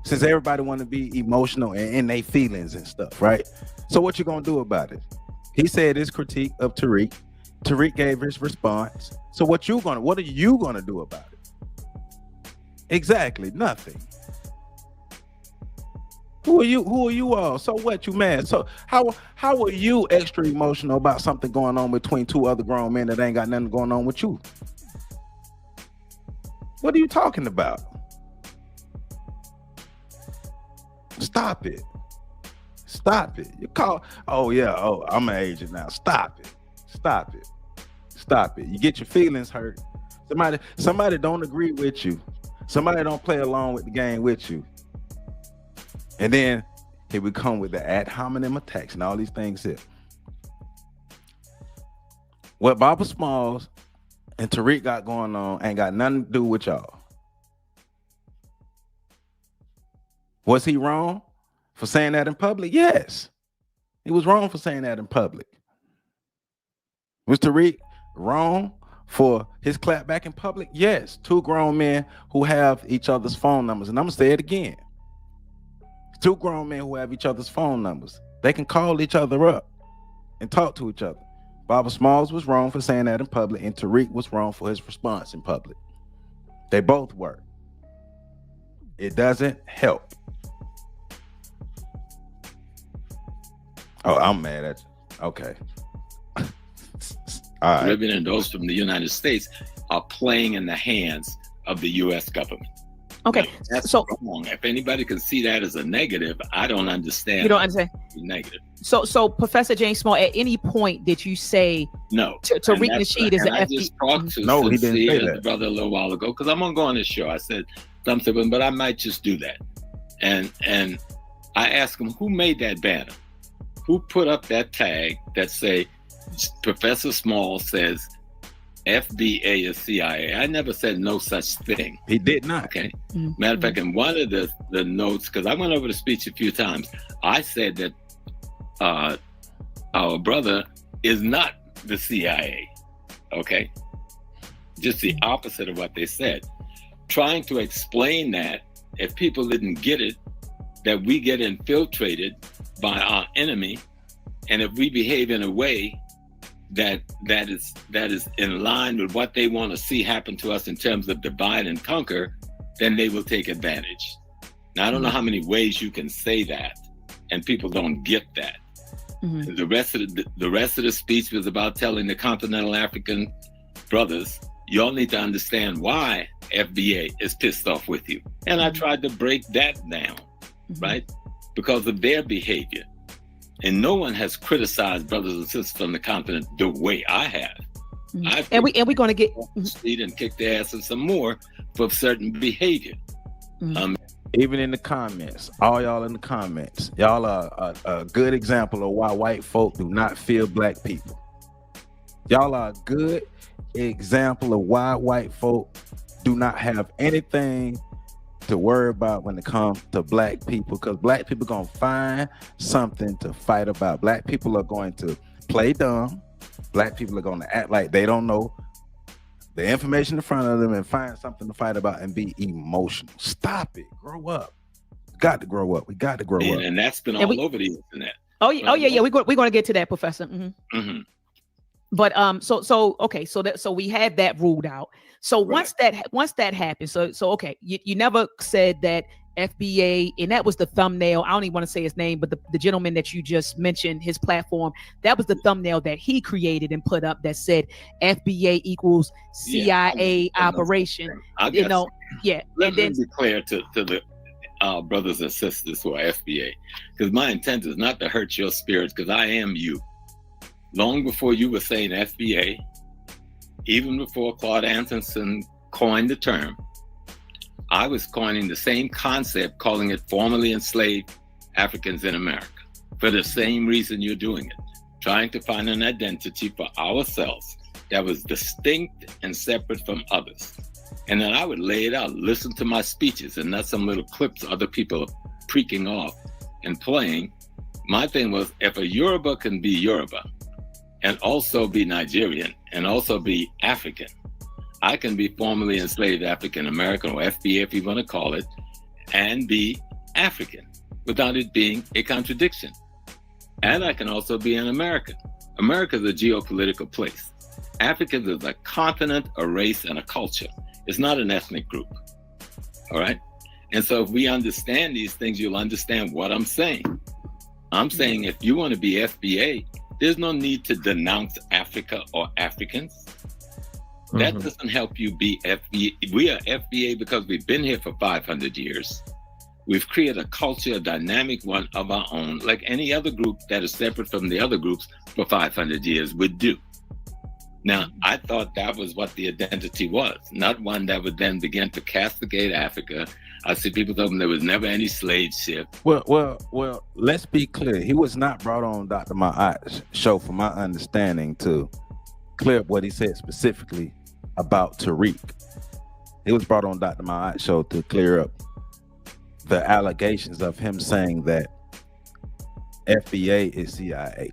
Since everybody want to be emotional and in their feelings and stuff, right? So what you gonna do about it? He said his critique of Tariq. Tariq gave his response. So what are you gonna do about it? Exactly, nothing. Who are you all? So what, you mad? So how are you extra emotional about something going on between two other grown men that ain't got nothing going on with you? What are you talking about? Stop it. Stop it. You call, I'm an agent now. Stop it. Stop it. Stop it. You get your feelings hurt. Somebody don't agree with you. Somebody don't play along with the game with you. And then here we come with the ad hominem attacks and all these things here. What Bobby Smalls and Tariq got going on ain't got nothing to do with y'all. Was he wrong for saying that in public? Yes. He was wrong for saying that in public. Was Tariq wrong for his clap back in public? Yes. Two grown men who have each other's phone numbers. And I'm going to say it again. Two grown men who have each other's phone numbers. They can call each other up and talk to each other. Bobby Smalls was wrong for saying that in public, and Tariq was wrong for his response in public. They both were. It doesn't help. Oh, I'm mad at you. Okay. All right. Caribbean and those from the United States are playing in the hands of the U.S. government. Okay, now, that's wrong. If anybody can see that as a negative, I don't understand. You don't understand? Negative. So Professor James Small, at any point did you say no? Tariq Nasheed is an FBA. I just talked to no, he didn't say that. The brother a little while ago because I'm gonna go on his show. I said something, but I might just do that. And I asked him who made that banner, who put up that tag that say Professor Small says FBA is CIA. I never said no such thing. He did not. Okay. Matter of fact, in one of the notes, because I went over the speech a few times, I said that our brother is not the CIA. Okay. Just the opposite of what they said. Trying to explain that, if people didn't get it, that we get infiltrated by our enemy, and if we behave in a way that is in line with what they want to see happen to us in terms of divide and conquer, then they will take advantage. Now, I don't know how many ways you can say that, and people don't get that. The rest of the speech was about telling the continental African brothers, y'all need to understand why FBA is pissed off with you. And I tried to break that down, right? Because of their behavior. And no one has criticized brothers and sisters from the continent the way I have. And we're going to get and kick their ass and some more for certain behavior. Even in the comments, all y'all in the comments, y'all are a good example of why white folk do not fear black people. Y'all are a good example of why white folk do not have anything to worry about when it comes to black people, because black people are going to find something to fight about. Black people are going to play dumb. Black people are going to act like they don't know the information in front of them and find something to fight about and be emotional. Stop it. Grow up. Got to grow up. We got to grow up. And that's been all over the internet. Oh yeah. We're going to get to that, Professor. But so we had that ruled out. So once that happened, so okay, you never said that FBA, and that was the thumbnail. I don't even want to say his name, but the gentleman that you just mentioned, his platform, that was the thumbnail that he created and put up that said FBA equals CIA operation. Let me be clear to the our brothers and sisters who are FBA, because my intent is not to hurt your spirits, because I am you. Long before you were saying FBA, even before Claude Anderson coined the term, I was coining the same concept, calling it formerly enslaved Africans in America, for the same reason you're doing it, trying to find an identity for ourselves that was distinct and separate from others. And then I would lay it out, listen to my speeches, and not some little clips other people are preaking off and playing. My thing was, if a Yoruba can be Yoruba and also be Nigerian and also be African, I can be formerly enslaved African American, or FBA if you want to call it, and be African without it being a contradiction. And I can also be an American. America is a geopolitical place. Africans is a continent, a race, and a culture. It's not an ethnic group. All right? And so if we understand these things, you'll understand what I'm saying. I'm saying if you want to be FBA, there's no need to denounce Africa or Africans. That doesn't help you be FBA. We are FBA because we've been here for 500 years. We've created a culture, a dynamic one of our own, like any other group that is separate from the other groups for 500 years would do. Now, I thought that was what the identity was, not one that would then begin to castigate Africa. I see people telling there was never any slave ship. Well, let's be clear. He was not brought on Dr. Ma'at's show, from my understanding, to clear up what he said specifically about Tariq. He was brought on Dr. Ma'at's show to clear up the allegations of him saying that FBA is CIA.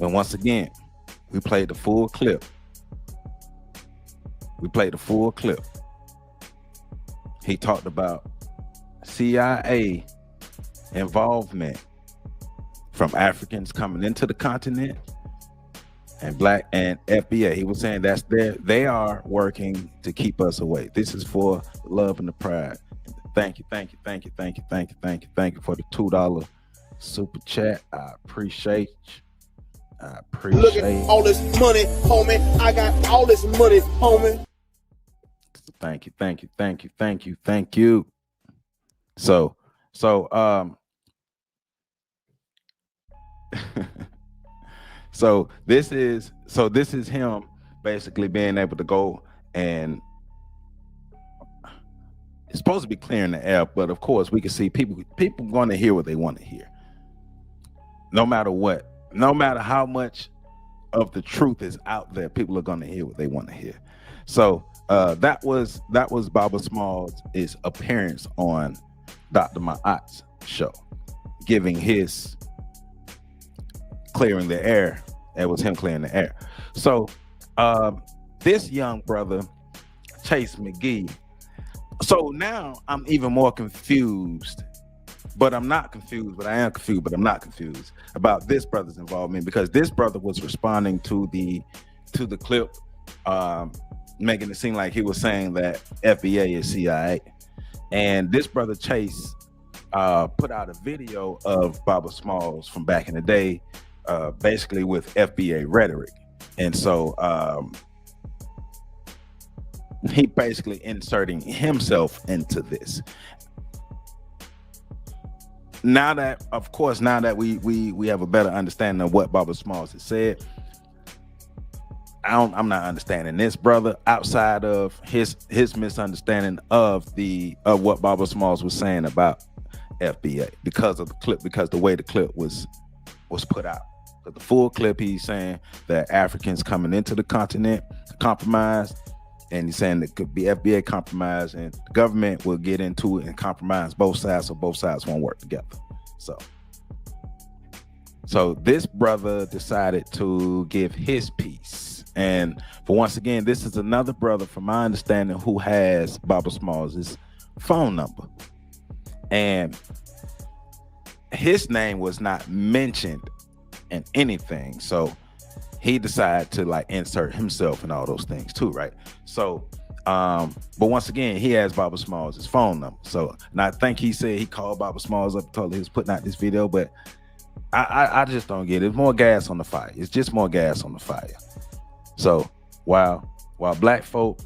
And once again, we played the full clip. He talked about CIA involvement from Africans coming into the continent and black and FBA. He was saying they are working to keep us away. This is for the love and the pride. Thank you for the $2 super chat. I appreciate you. Look at all this money, homie. I got all this money, homie. Thank you. So so this is him basically being able to go, and it's supposed to be clearing the air, but of course we can see people going to hear what they want to hear, no matter what. No matter how much of the truth is out there, people are going to hear what they want to hear. So that was Baba Smalls' appearance on Dr. Ma'at's show, giving his clearing the air. It was him clearing the air. So this young brother, Chase McGee. So now I'm even more confused. But I'm not confused, but I am confused, but I'm not confused about this brother's involvement, because this brother was responding to the clip, making it seem like he was saying that FBA is CIA. And this brother Chase put out a video of Baba Smalls from back in the day, basically with FBA rhetoric. And so he basically inserting himself into this. Now that we have a better understanding of what Baba Smalls has said, I'm not understanding this brother outside of his misunderstanding of what Baba Smalls was saying about FBA because of the clip, because the way the clip was put out. But the full clip, he's saying that Africans coming into the continent compromised, and he's saying it could be FBA compromised, and the government will get into it and compromise both sides, so both sides won't work together. So this brother decided to give his piece. And for once again, this is another brother, from my understanding, who has Baba Smalls' phone number. And his name was not mentioned in anything. So he decided to insert himself in all those things too, right? So but once again, he has Baba Smalls' phone number. So, and I think he said he called Baba Smalls up and told him he was putting out this video, but I just don't get it. It's more gas on the fire. It's just more gas on the fire. So while black folk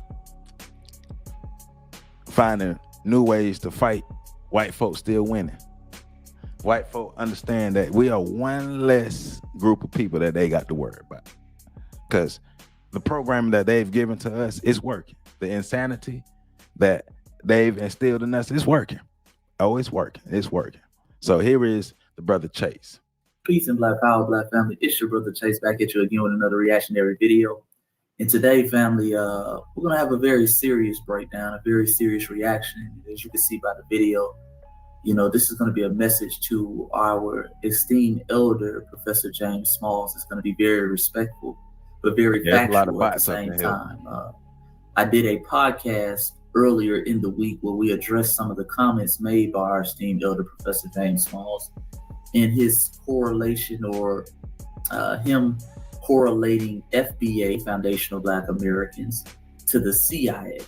finding new ways to fight, white folks still winning. White folk understand that we are one less group of people that they got to worry about, because the program that they've given to us is working. The insanity that they've instilled in us is working. Oh, it's working. It's working. So here is the brother Chase. Peace and Black Power, Black family. It's your brother Chase back at you again with another reactionary video. And today, family, we're gonna have a very serious breakdown, a very serious reaction. As you can see by the video, you know, this is gonna be a message to our esteemed elder, Professor James Smalls. It's gonna be very respectful, but very factual at the same time. I did a podcast earlier in the week where we addressed some of the comments made by our esteemed elder, Professor James Smalls, and his correlation, or him correlating FBA, Foundational Black Americans, to the CIA.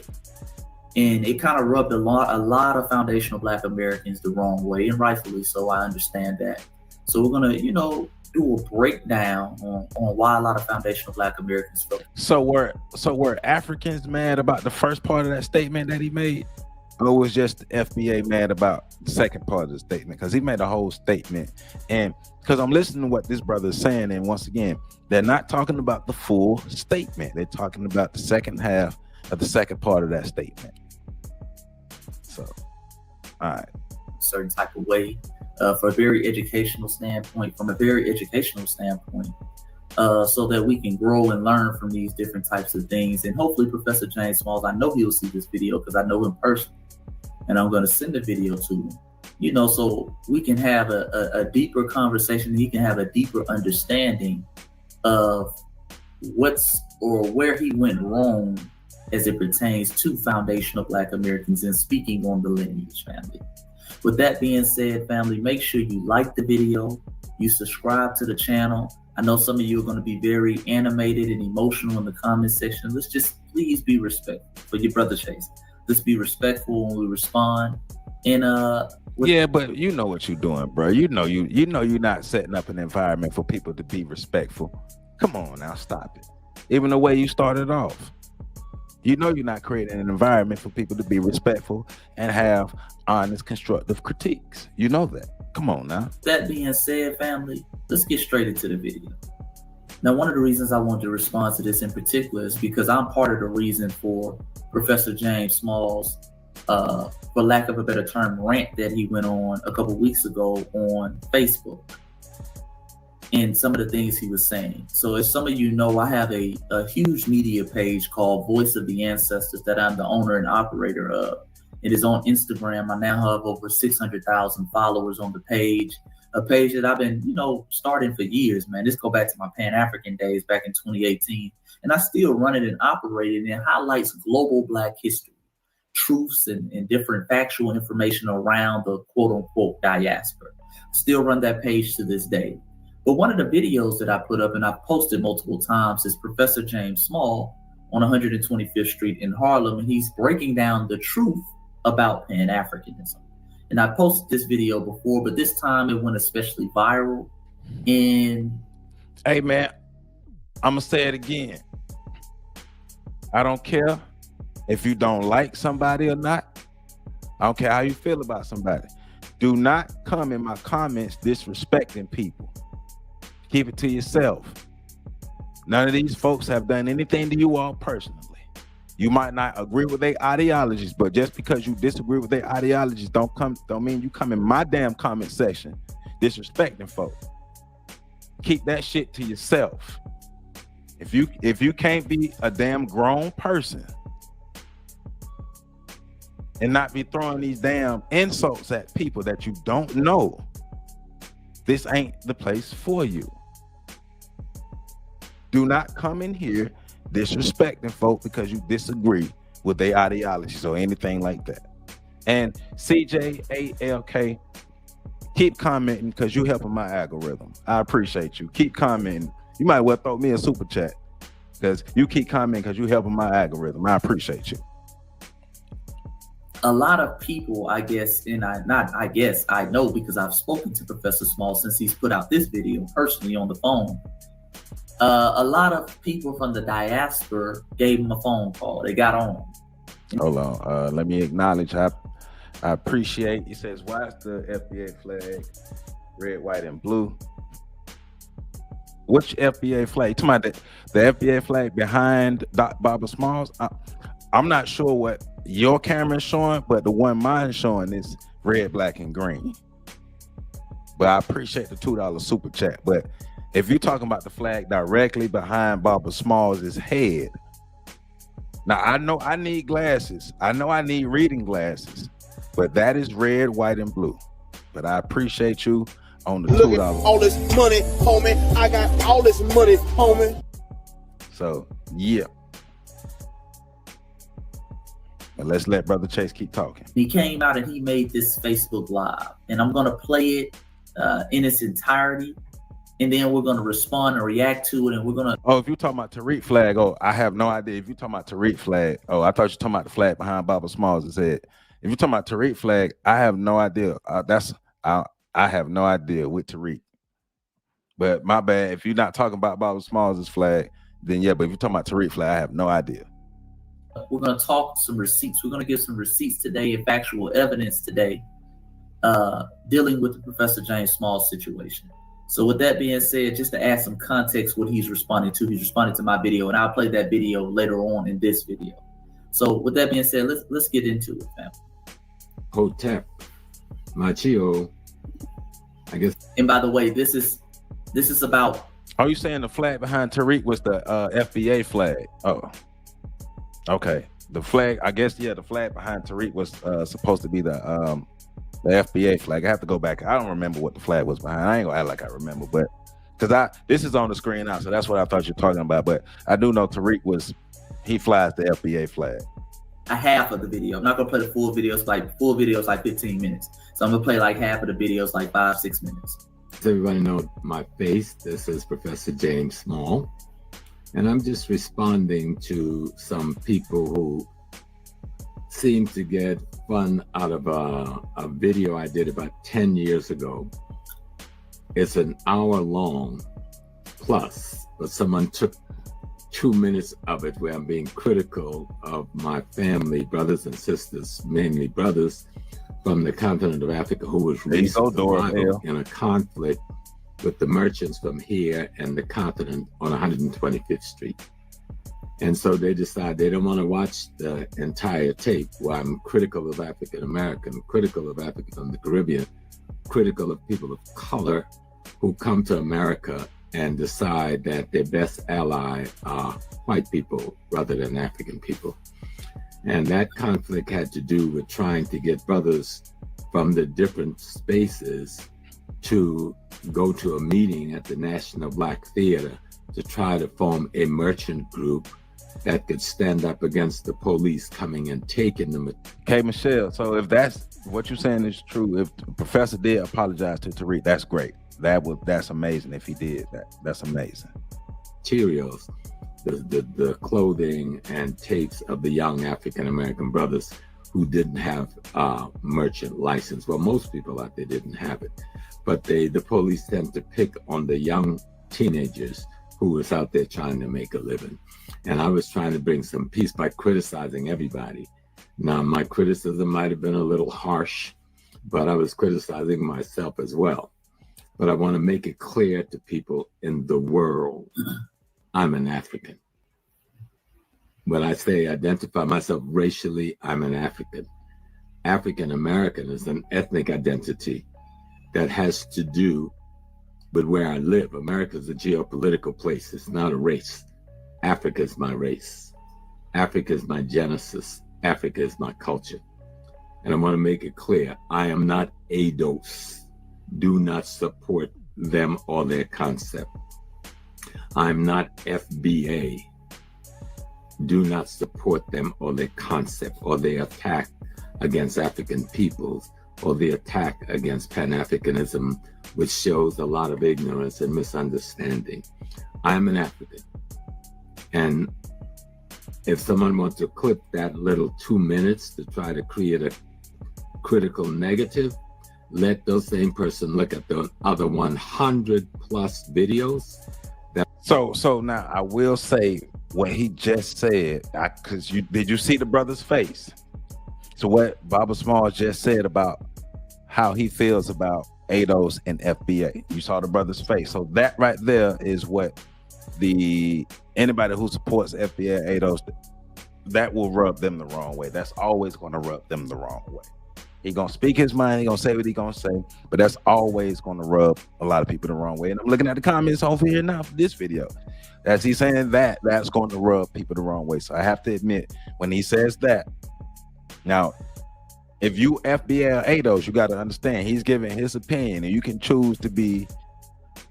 And it kind of rubbed a lot of foundational Black Americans the wrong way, and rightfully so. I understand that. So we're gonna, you know, do a breakdown on why a lot of foundational Black Americans feel. So were Africans mad about the first part of that statement that he made? Or was just the FBA mad about the second part of the statement? Because he made a whole statement. And because I'm listening to what this brother is saying, and once again, they're not talking about the full statement. They're talking about the second half of the second part of that statement. So, all right. Certain type of way, for a very educational standpoint, so that we can grow and learn from these different types of things. And hopefully Professor James Smalls, I know he'll see this video because I know him personally, and I'm going to send the video to him, you know, so we can have a deeper conversation. He can have a deeper understanding of where he went wrong as it pertains to foundational Black Americans and speaking on the lineage, family. With that being said, family, make sure you like the video, you subscribe to the channel. I know some of you are going to be very animated and emotional in the comment section. Let's just please be respectful for your brother Chase. Let's be respectful when we respond. And yeah, but you know what you're doing, bro. You know you're not setting up an environment for people to be respectful. Come on now, stop it. Even the way you started off, you know you're not creating an environment for people to be respectful and have honest, constructive critiques. You know that. Come on now. That being said, family, let's get straight into the video. Now, one of the reasons I wanted to respond to this in particular is because I'm part of the reason for Professor James Smalls, for lack of a better term, rant that he went on a couple weeks ago on Facebook, and some of the things he was saying. So as some of you know, I have a huge media page called Voice of the Ancestors that I'm the owner and operator of. It is on Instagram. I now have over 600,000 followers on the page, a page that I've been, you know, starting for years, man. This go back to my Pan-African days back in 2018. And I still run it and operate it, and it highlights global Black history, truths and different factual information around the quote unquote diaspora. I still run that page to this day. But one of the videos that I put up and I've posted multiple times is Professor James Small on 125th Street in Harlem, and he's breaking down the truth about Pan-Africanism. And I posted this video before, but this time it went especially viral. And hey man, I'm gonna say it again. I don't care if you don't like somebody or not. I don't care how you feel about somebody. Do not come in my comments disrespecting people. Keep it to yourself. None of these folks have done anything to you all personally. You might not agree with their ideologies, but just because you disagree with their ideologies don't mean you come in my damn comment section disrespecting folks. Keep that shit to yourself. If you can't be a damn grown person and not be throwing these damn insults at people that you don't know, this ain't the place for you. Do not come in here disrespecting folk because you disagree with their ideologies or anything like that. And CJALK, keep commenting because you helping my algorithm. I appreciate you. Keep commenting. You might well throw me a super chat because you keep commenting because you helping my algorithm. I appreciate you. A lot of people, I guess, and I know because I've spoken to Professor Small since he's put out this video personally on the phone. A lot of people from the diaspora gave him a phone call. They got on. Hold on. Let me acknowledge. I appreciate. He says, why is the FBA flag red, white, and blue? Which FBA flag? You talking about the FBA flag behind Barbara Smalls? I'm not sure what your camera is showing, but the one mine showing is red, black, and green. But I appreciate the $2 super chat. But if you're talking about the flag directly behind Barbara Smalls' head, now I know I need glasses. I know I need reading glasses, but that is red, white, and blue. But I appreciate you on the $2. All this money, homie. I got all this money, homie. So yeah. And let's let Brother Chase keep talking. He came out and he made this Facebook Live, and I'm gonna play it in its entirety, and then we're gonna respond and react to it, and we're gonna. Oh, if you're talking about Tariq flag, oh, I have no idea. If you're talking about Tariq flag, oh, I thought you were talking about the flag behind Barbara Smalls' head. If you're talking about Tariq flag, I have no idea. I have no idea with Tariq. But my bad. If you're not talking about Barbara Smalls' flag, then yeah. But if you're talking about Tariq flag, I have no idea. We're going to talk some receipts. We're going to give some receipts today and factual evidence today dealing with the Professor James Smalls situation. So with that being said, just to add some context what he's responding to my video, and I'll play that video later on in this video. So with that being said, let's get into it, fam. Hotep, Machio, I guess. And by the way, this is about. Are you saying the flag behind Tariq was the FBA flag? Oh. Okay, the flag, I guess, yeah, the flag behind Tariq was supposed to be the FBA flag. I have to go back. I don't remember what the flag was behind. I ain't gonna act like I remember, but because this is on the screen now, so that's what I thought you were talking about. But I do know Tariq he flies the FBA flag. A half of the video. I'm not gonna play the full videos. Full videos like 15 minutes. So I'm gonna play like half of the videos, like 5-6 minutes. Does everybody know my face? This is Professor James Small. And I'm just responding to some people who seem to get fun out of a video I did about 10 years ago. It's an hour long plus, but someone took 2 minutes of it where I'm being critical of my family, brothers and sisters, mainly brothers from the continent of Africa who was recently in a conflict with the merchants from here and the continent on 125th Street. And so they decide they don't want to watch the entire tape where I'm critical of African American, critical of Africa from the Caribbean, critical of people of color who come to America and decide that their best ally are white people rather than African people. And that conflict had to do with trying to get brothers from the different spaces to go to a meeting at the National Black Theater to try to form a merchant group that could stand up against the police coming and taking them. Okay, Michelle, so if that's what you're saying is true, if the professor did apologize to Tariq, that's great. That's amazing if he did that. That's amazing. Materials, the clothing and tapes of the young African-American brothers who didn't have merchant license. Well, most people out there didn't have it. But the police tend to pick on the young teenagers who was out there trying to make a living. And I was trying to bring some peace by criticizing everybody. Now, my criticism might have been a little harsh, but I was criticizing myself as well. But I want to make it clear to people in the world, I'm an African. When I say identify myself racially, I'm an African. African American is an ethnic identity that has to do with where I live. America is a geopolitical place. It's not a race. Africa is my race. Africa is my genesis. Africa is my culture. And I want to make it clear, I am not ADOS. Do not support them or their concept. I'm not FBA. Do not support them or their concept or their attack against African peoples or the attack against Pan-Africanism, which shows a lot of ignorance and misunderstanding. I'm an African. And if someone wants to clip that little 2 minutes to try to create a critical negative, let those same person look at the other 100 plus videos. So now I will say what he just said, because did you see the brother's face? to what Baba Smalls just said about how he feels about ADOS and FBA. You saw the brother's face. So that right there is what anybody who supports FBA, ADOS, that will rub them the wrong way. That's always going to rub them the wrong way. He gonna speak his mind. He gonna say what he gonna say, but that's always gonna rub a lot of people the wrong way. And I'm looking at the comments over here now for this video. As he's saying that, that's going to rub people the wrong way. So I have to admit, when he says that, now, if you FBA or ADOS, you got to understand he's giving his opinion, and you can choose to be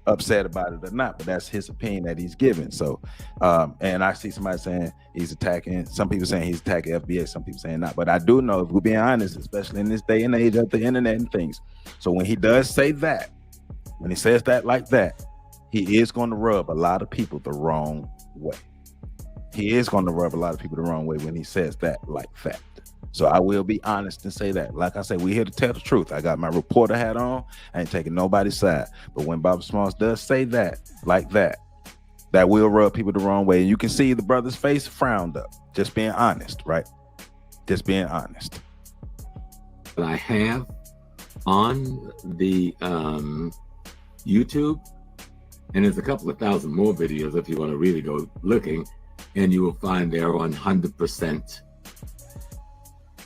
upset about it or not, but that's his opinion that he's giving. So and I see somebody saying he's attacking, some people saying he's attacking FBA, some people saying not, but I do know, if we're being honest, especially in this day and age of the internet and things, so when he does say that, when he says that like that, he is going to rub a lot of people the wrong way. He is going to rub a lot of people the wrong way when he says that like that. So I will be honest and say that. Like I said, we're here to tell the truth. I got my reporter hat on. I ain't taking nobody's side. But when Baba Smalls does say that, like that, that will rub people the wrong way. And you can see the brother's face frowned up. Just being honest, right? Just being honest. What I have on the YouTube, and there's a couple of thousand more videos if you want to really go looking, and you will find they're 100%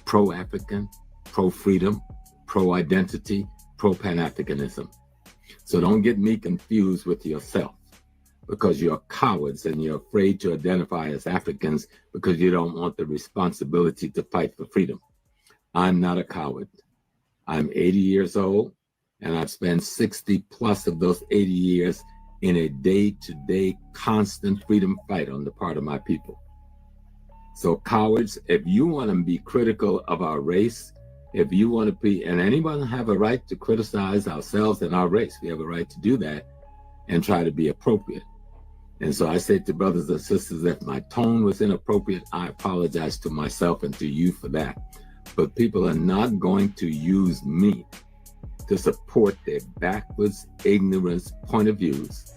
pro-African, pro-freedom, pro-identity, pro-Pan-Africanism. So don't get me confused with yourself, because you're cowards and you're afraid to identify as Africans because you don't want the responsibility to fight for freedom. I'm not a coward. I'm 80 years old, and I've spent 60 plus of those 80 years in a day-to-day constant freedom fight on the part of my people. So cowards, if you want to be critical of our race, if you want to be, and anyone have a right to criticize ourselves and our race, we have a right to do that and try to be appropriate. And so I say to brothers and sisters, if my tone was inappropriate, I apologize to myself and to you for that. But people are not going to use me to support their backwards, ignorance point of views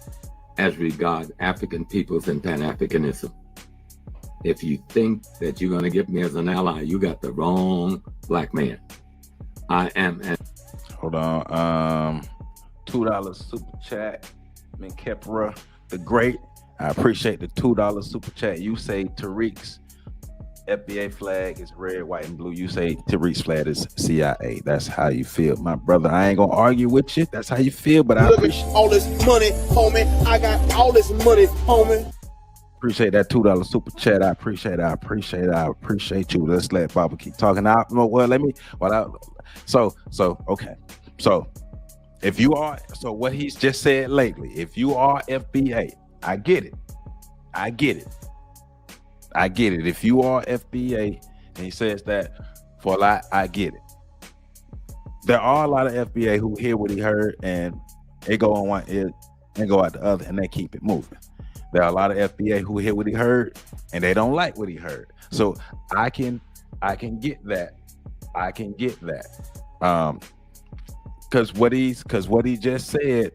as regard African peoples and Pan-Africanism. If you think that you're going to get me as an ally, you got the wrong black man. I am an... Hold on. $2 super chat. Kepra the Great. I appreciate the $2 super chat. You say Tariq's FBA flag is red, white, and blue. You say Tariq's flag is CIA. That's how you feel, my brother. I ain't gonna argue with you. That's how you feel, but I appreciate all this money, homie. I got all this money, homie. Appreciate that $2 super chat. I appreciate it. I appreciate you. Let's let Baba keep talking. Okay. So if you are, so what he's just said lately, if you are FBA, I get it. If you are FBA and he says that for a lot, I get it. There are a lot of FBA who hear what he heard and they go on one ear and go out the other and they keep it moving. There are a lot of FBA who hear what he heard and they don't like what he heard. So I can get that. Because what he just said,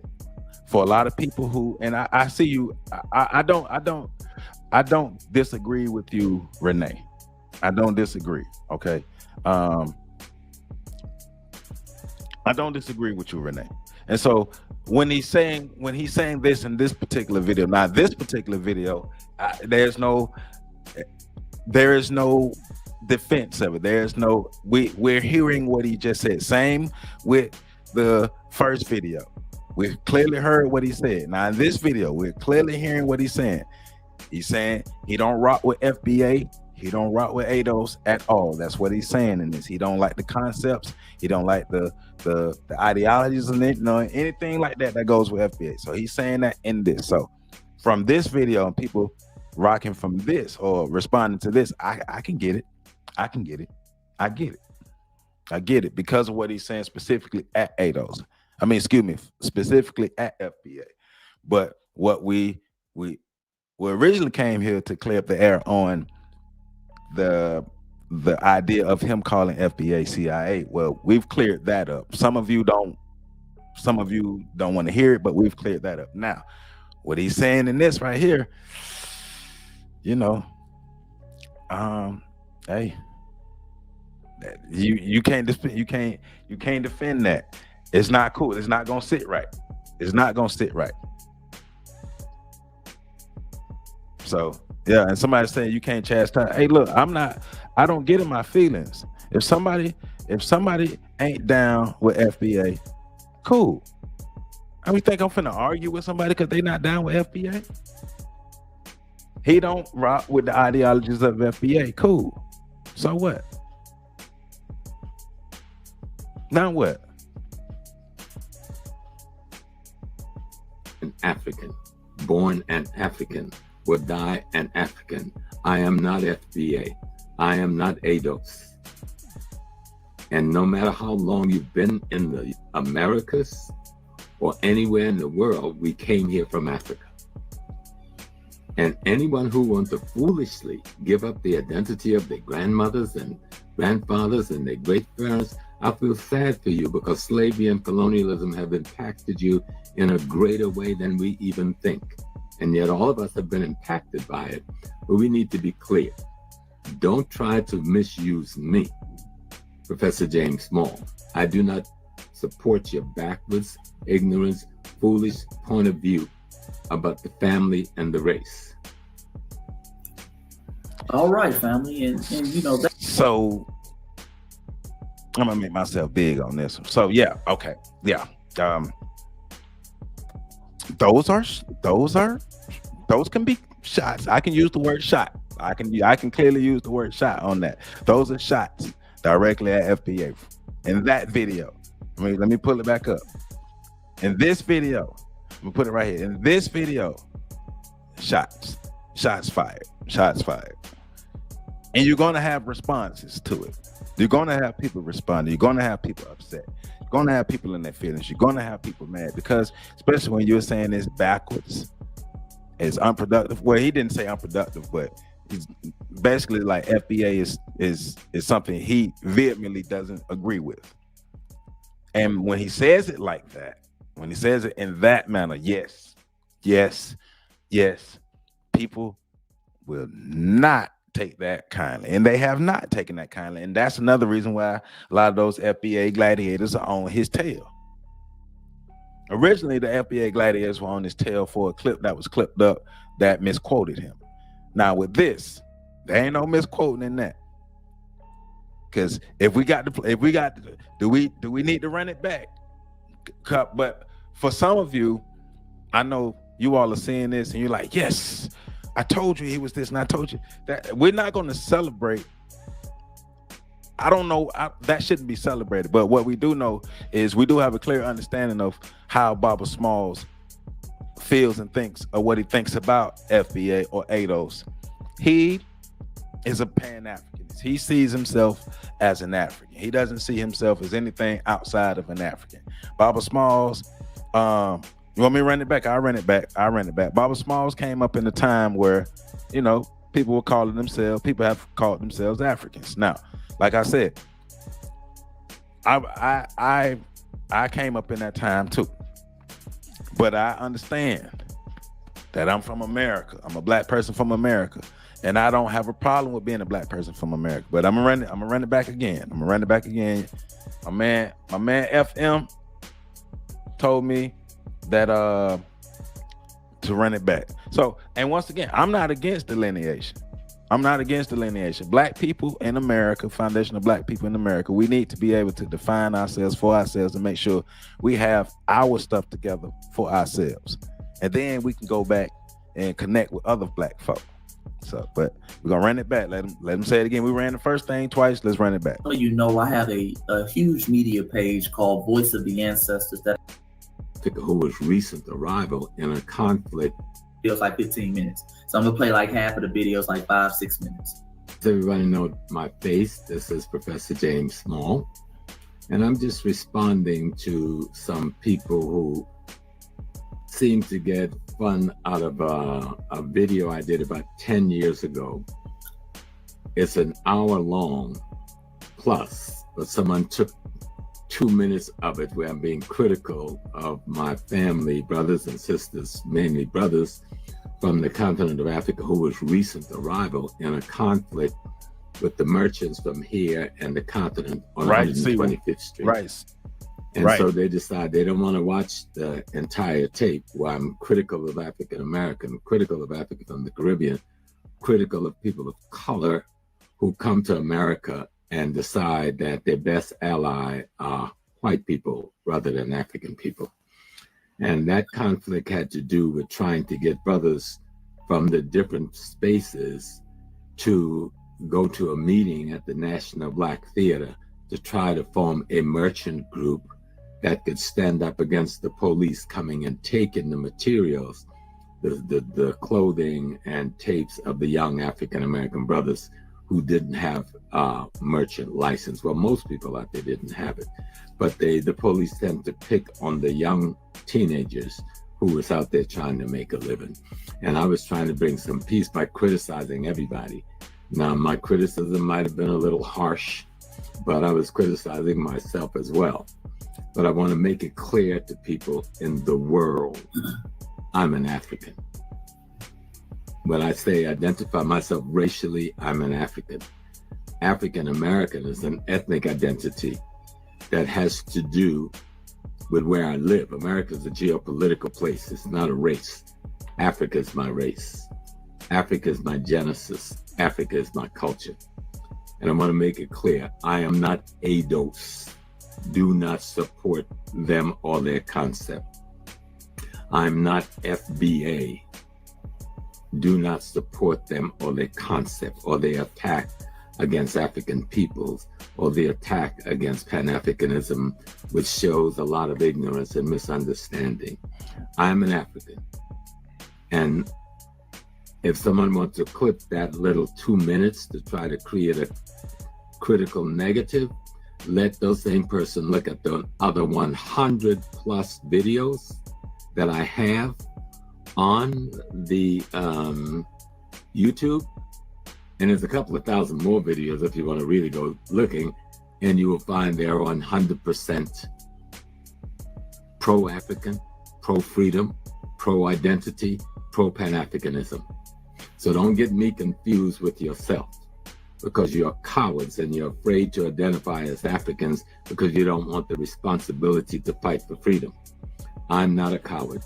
for a lot of people who, and I see you, I don't disagree with you, Renee. I don't disagree. Okay. I don't disagree with you, Renee. And so when he's saying this in this particular video, now this particular video, there is no defense of it. There's no, we're hearing what he just said. Same with the first video. We clearly heard what he said. Now in this video, we're clearly hearing what he's saying. He's saying he don't rock with FBA. He don't rock with ADOS at all. That's what he's saying in this. He don't like the concepts. He don't like the ideologies and anything like that goes with FBA. So he's saying that in this. So from this video and people rocking from this or responding to this, I can get it. I get it because of what he's saying specifically at ADOS. Specifically at FBA. But what we originally came here to clear up the air on the idea of him calling FBA CIA. Well, we've cleared that up. Some of you don't want to hear it, but we've cleared that up. Now, what he's saying in this right here, hey, You can't defend that. It's not cool. It's not gonna sit right. It's not gonna sit right. So yeah, and somebody saying you can't chastise. Hey, look, I don't get in my feelings. If somebody ain't down with FBA, cool. I mean, think I'm finna argue with somebody because they not down with FBA? He don't rock with the ideologies of FBA. Cool. So what? Now what? An African, born an African, will die an African. I am not FBA. I am not ADOS. And no matter how long you've been in the Americas or anywhere in the world, we came here from Africa. And anyone who wants to foolishly give up the identity of their grandmothers and grandfathers and their great parents, I feel sad for you, because slavery and colonialism have impacted you in a greater way than we even think. And yet all of us have been impacted by it. But we need to be clear. Don't try to misuse me, Professor James Small. I do not support your backwards, ignorance, foolish point of view about the family and the race. All right, family, and you know that. So I'm gonna make myself big on this one. So yeah, okay, yeah. Those can be shots. I can use the word shot. I can clearly use the word shot on that. Those are shots directly at FBA. In that video, let me pull it back up. In this video, I'm gonna put it right here. In this video, shots fired. And you're gonna have responses to it. You're gonna have people responding. You're gonna have people upset. You're gonna have people in their feelings. You're gonna have people mad, because especially when you're saying it's backwards, it's unproductive. Well, he didn't say unproductive, but he's basically like FBA is something he vehemently doesn't agree with. And when he says it like that, when he says it in that manner, yes, people will not take that kindly, and they have not taken that kindly. And that's another reason why a lot of those FBA gladiators are on his tail. Originally, the FBA gladiators were on his tail for a clip that was clipped up that misquoted him. Now with this, there ain't no misquoting in that. Because do we need to run it back? But for some of you, I know you all are seeing this and you're like, yes, I told you he was this, and I told you that. We're not going to celebrate. I don't know, that shouldn't be celebrated. But what we do know is we do have a clear understanding of how Baba Smalls feels and thinks, or what he thinks about FBA or ADOS. He is a Pan-Africanist. He sees himself as an African. He doesn't see himself as anything outside of an African. Baba Smalls, you want me to run it back? I'll run it back. Baba Smalls came up in a time where, people have called themselves Africans. Now, like I said, I came up in that time too. But I understand that I'm from America. I'm a black person from America. And I don't have a problem with being a black person from America. But I'm gonna run it back again. My man FM told me that to run it back. So, and once again, I'm not against delineation. Black people in America, foundation of black people in America, we need to be able to define ourselves for ourselves and make sure we have our stuff together for ourselves. And then we can go back and connect with other black folk. So, but we're gonna run it back. Let them say it again. We ran the first thing twice. Let's run it back. I have a huge media page called Voice of the Ancestors that who was recent arrival in a conflict. Feels like 15 minutes. So I'm gonna play like half of the videos, like 5-6 minutes. Does everybody know my face? This is Professor James Small. And I'm just responding to some people who seem to get fun out of a video I did about 10 years ago. It's an hour long plus, but someone took 2 minutes of it where I'm being critical of my family, brothers and sisters, mainly brothers from the continent of Africa, who was recent arrival in a conflict with the merchants from here and the continent on Right. 125th Street. Right. And Right. so they decide they don't want to watch the entire tape where I'm critical of African American, critical of Africa from the Caribbean, critical of people of color who come to America and decide that their best ally are white people rather than African people. And that conflict had to do with trying to get brothers from the different spaces to go to a meeting at the National Black Theater to try to form a merchant group that could stand up against the police coming and taking the materials, the clothing and tapes of the young African American brothers who didn't have merchant license. Well, most people out there didn't have it, but the police tend to pick on the young teenagers who was out there trying to make a living. And I was trying to bring some peace by criticizing everybody. Now, my criticism might have been a little harsh, but I was criticizing myself as well. But I want to make it clear to people in the world, I'm an African. When I say identify myself racially, I'm an African. African American is an ethnic identity that has to do with where I live. America is a geopolitical place. It's not a race. Africa is my race. Africa is my genesis. Africa is my culture. And I want to make it clear, I am not ADOS. Do not support them or their concept. I'm not FBA. Do not support them or their concept or their attack against African peoples or the attack against Pan-Africanism, which shows a lot of ignorance and misunderstanding. I'm an African. And if someone wants to clip that little 2 minutes to try to create a critical negative, let those same person look at the other 100 plus videos that I have on the YouTube. And there's a couple of thousand more videos if you want to really go looking, and you will find they're 100% pro-African, pro-freedom, pro-identity, pro-Pan-Africanism. So don't get me confused with yourself, because you're cowards and you're afraid to identify as Africans because you don't want the responsibility to fight for freedom. I'm not a coward.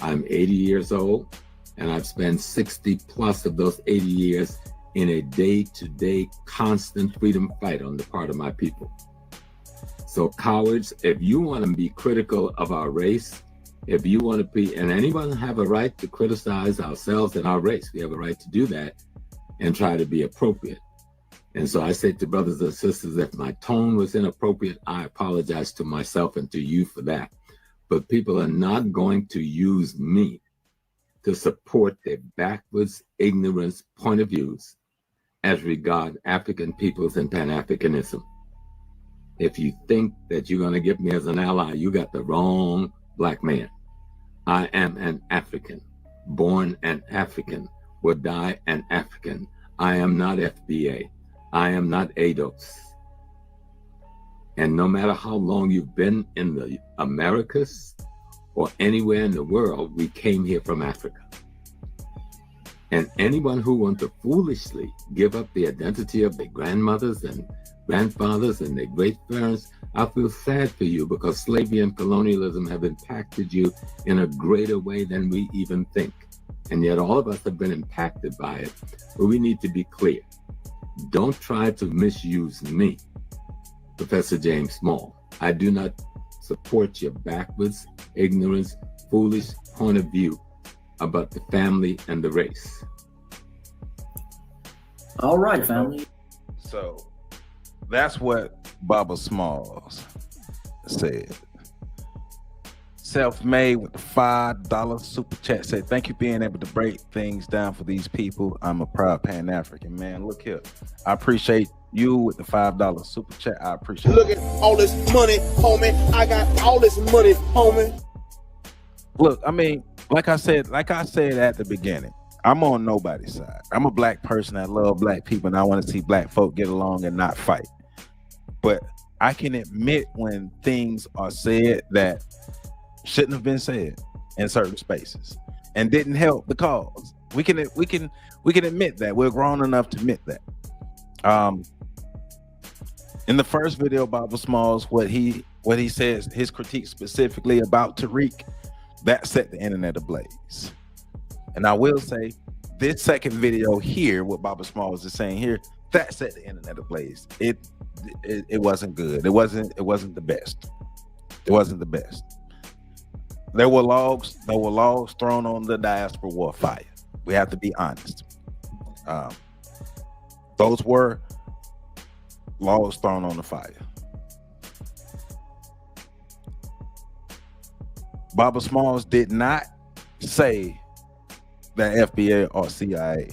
I'm 80 years old, and I've spent 60 plus of those 80 years in a day-to-day constant freedom fight on the part of my people. So cowards, if you want to be critical of our race, if you want to be, and anyone have a right to criticize ourselves and our race, we have a right to do that and try to be appropriate. And so I say to brothers and sisters, if my tone was inappropriate, I apologize to myself and to you for that. But people are not going to use me to support their backwards, ignorance point of views as regard African peoples and Pan-Africanism. If you think that you're going to get me as an ally, you got the wrong black man. I am an African, born an African, will die an African. I am not FBA. I am not ADOS. And no matter how long you've been in the Americas or anywhere in the world, we came here from Africa. And anyone who wants to foolishly give up the identity of their grandmothers and grandfathers and their great parents, I feel sad for you, because slavery and colonialism have impacted you in a greater way than we even think. And yet all of us have been impacted by it. But we need to be clear. Don't try to misuse me, Professor James Small. I do not support your backwards, ignorance, foolish point of view about the family and the race. All right, family. So that's what Baba Smalls said. Self-made with the $5 super chat said, thank you for being able to break things down for these people. I'm a proud Pan-African, man. Look here. I appreciate you with the $5 super chat. I appreciate Look at all this money, homie. I got all this money, homie. Look, I mean, like I said at the beginning, I'm on nobody's side. I'm a black person that love black people, and I want to see black folk get along and not fight. But I can admit when things are said that shouldn't have been said in certain spaces and didn't help the cause. We can admit that. We're grown enough to admit that. In the first video, Baba Smalls, what he says, his critique specifically about Tariq, that set the internet ablaze. And I will say, this second video here, what Baba Smalls is saying here, that set the internet ablaze. It wasn't good. It wasn't the best. It wasn't the best. There were logs thrown on the diaspora war fire. We have to be honest. Those were logs thrown on the fire. Baba Smalls did not say that FBA or CIA.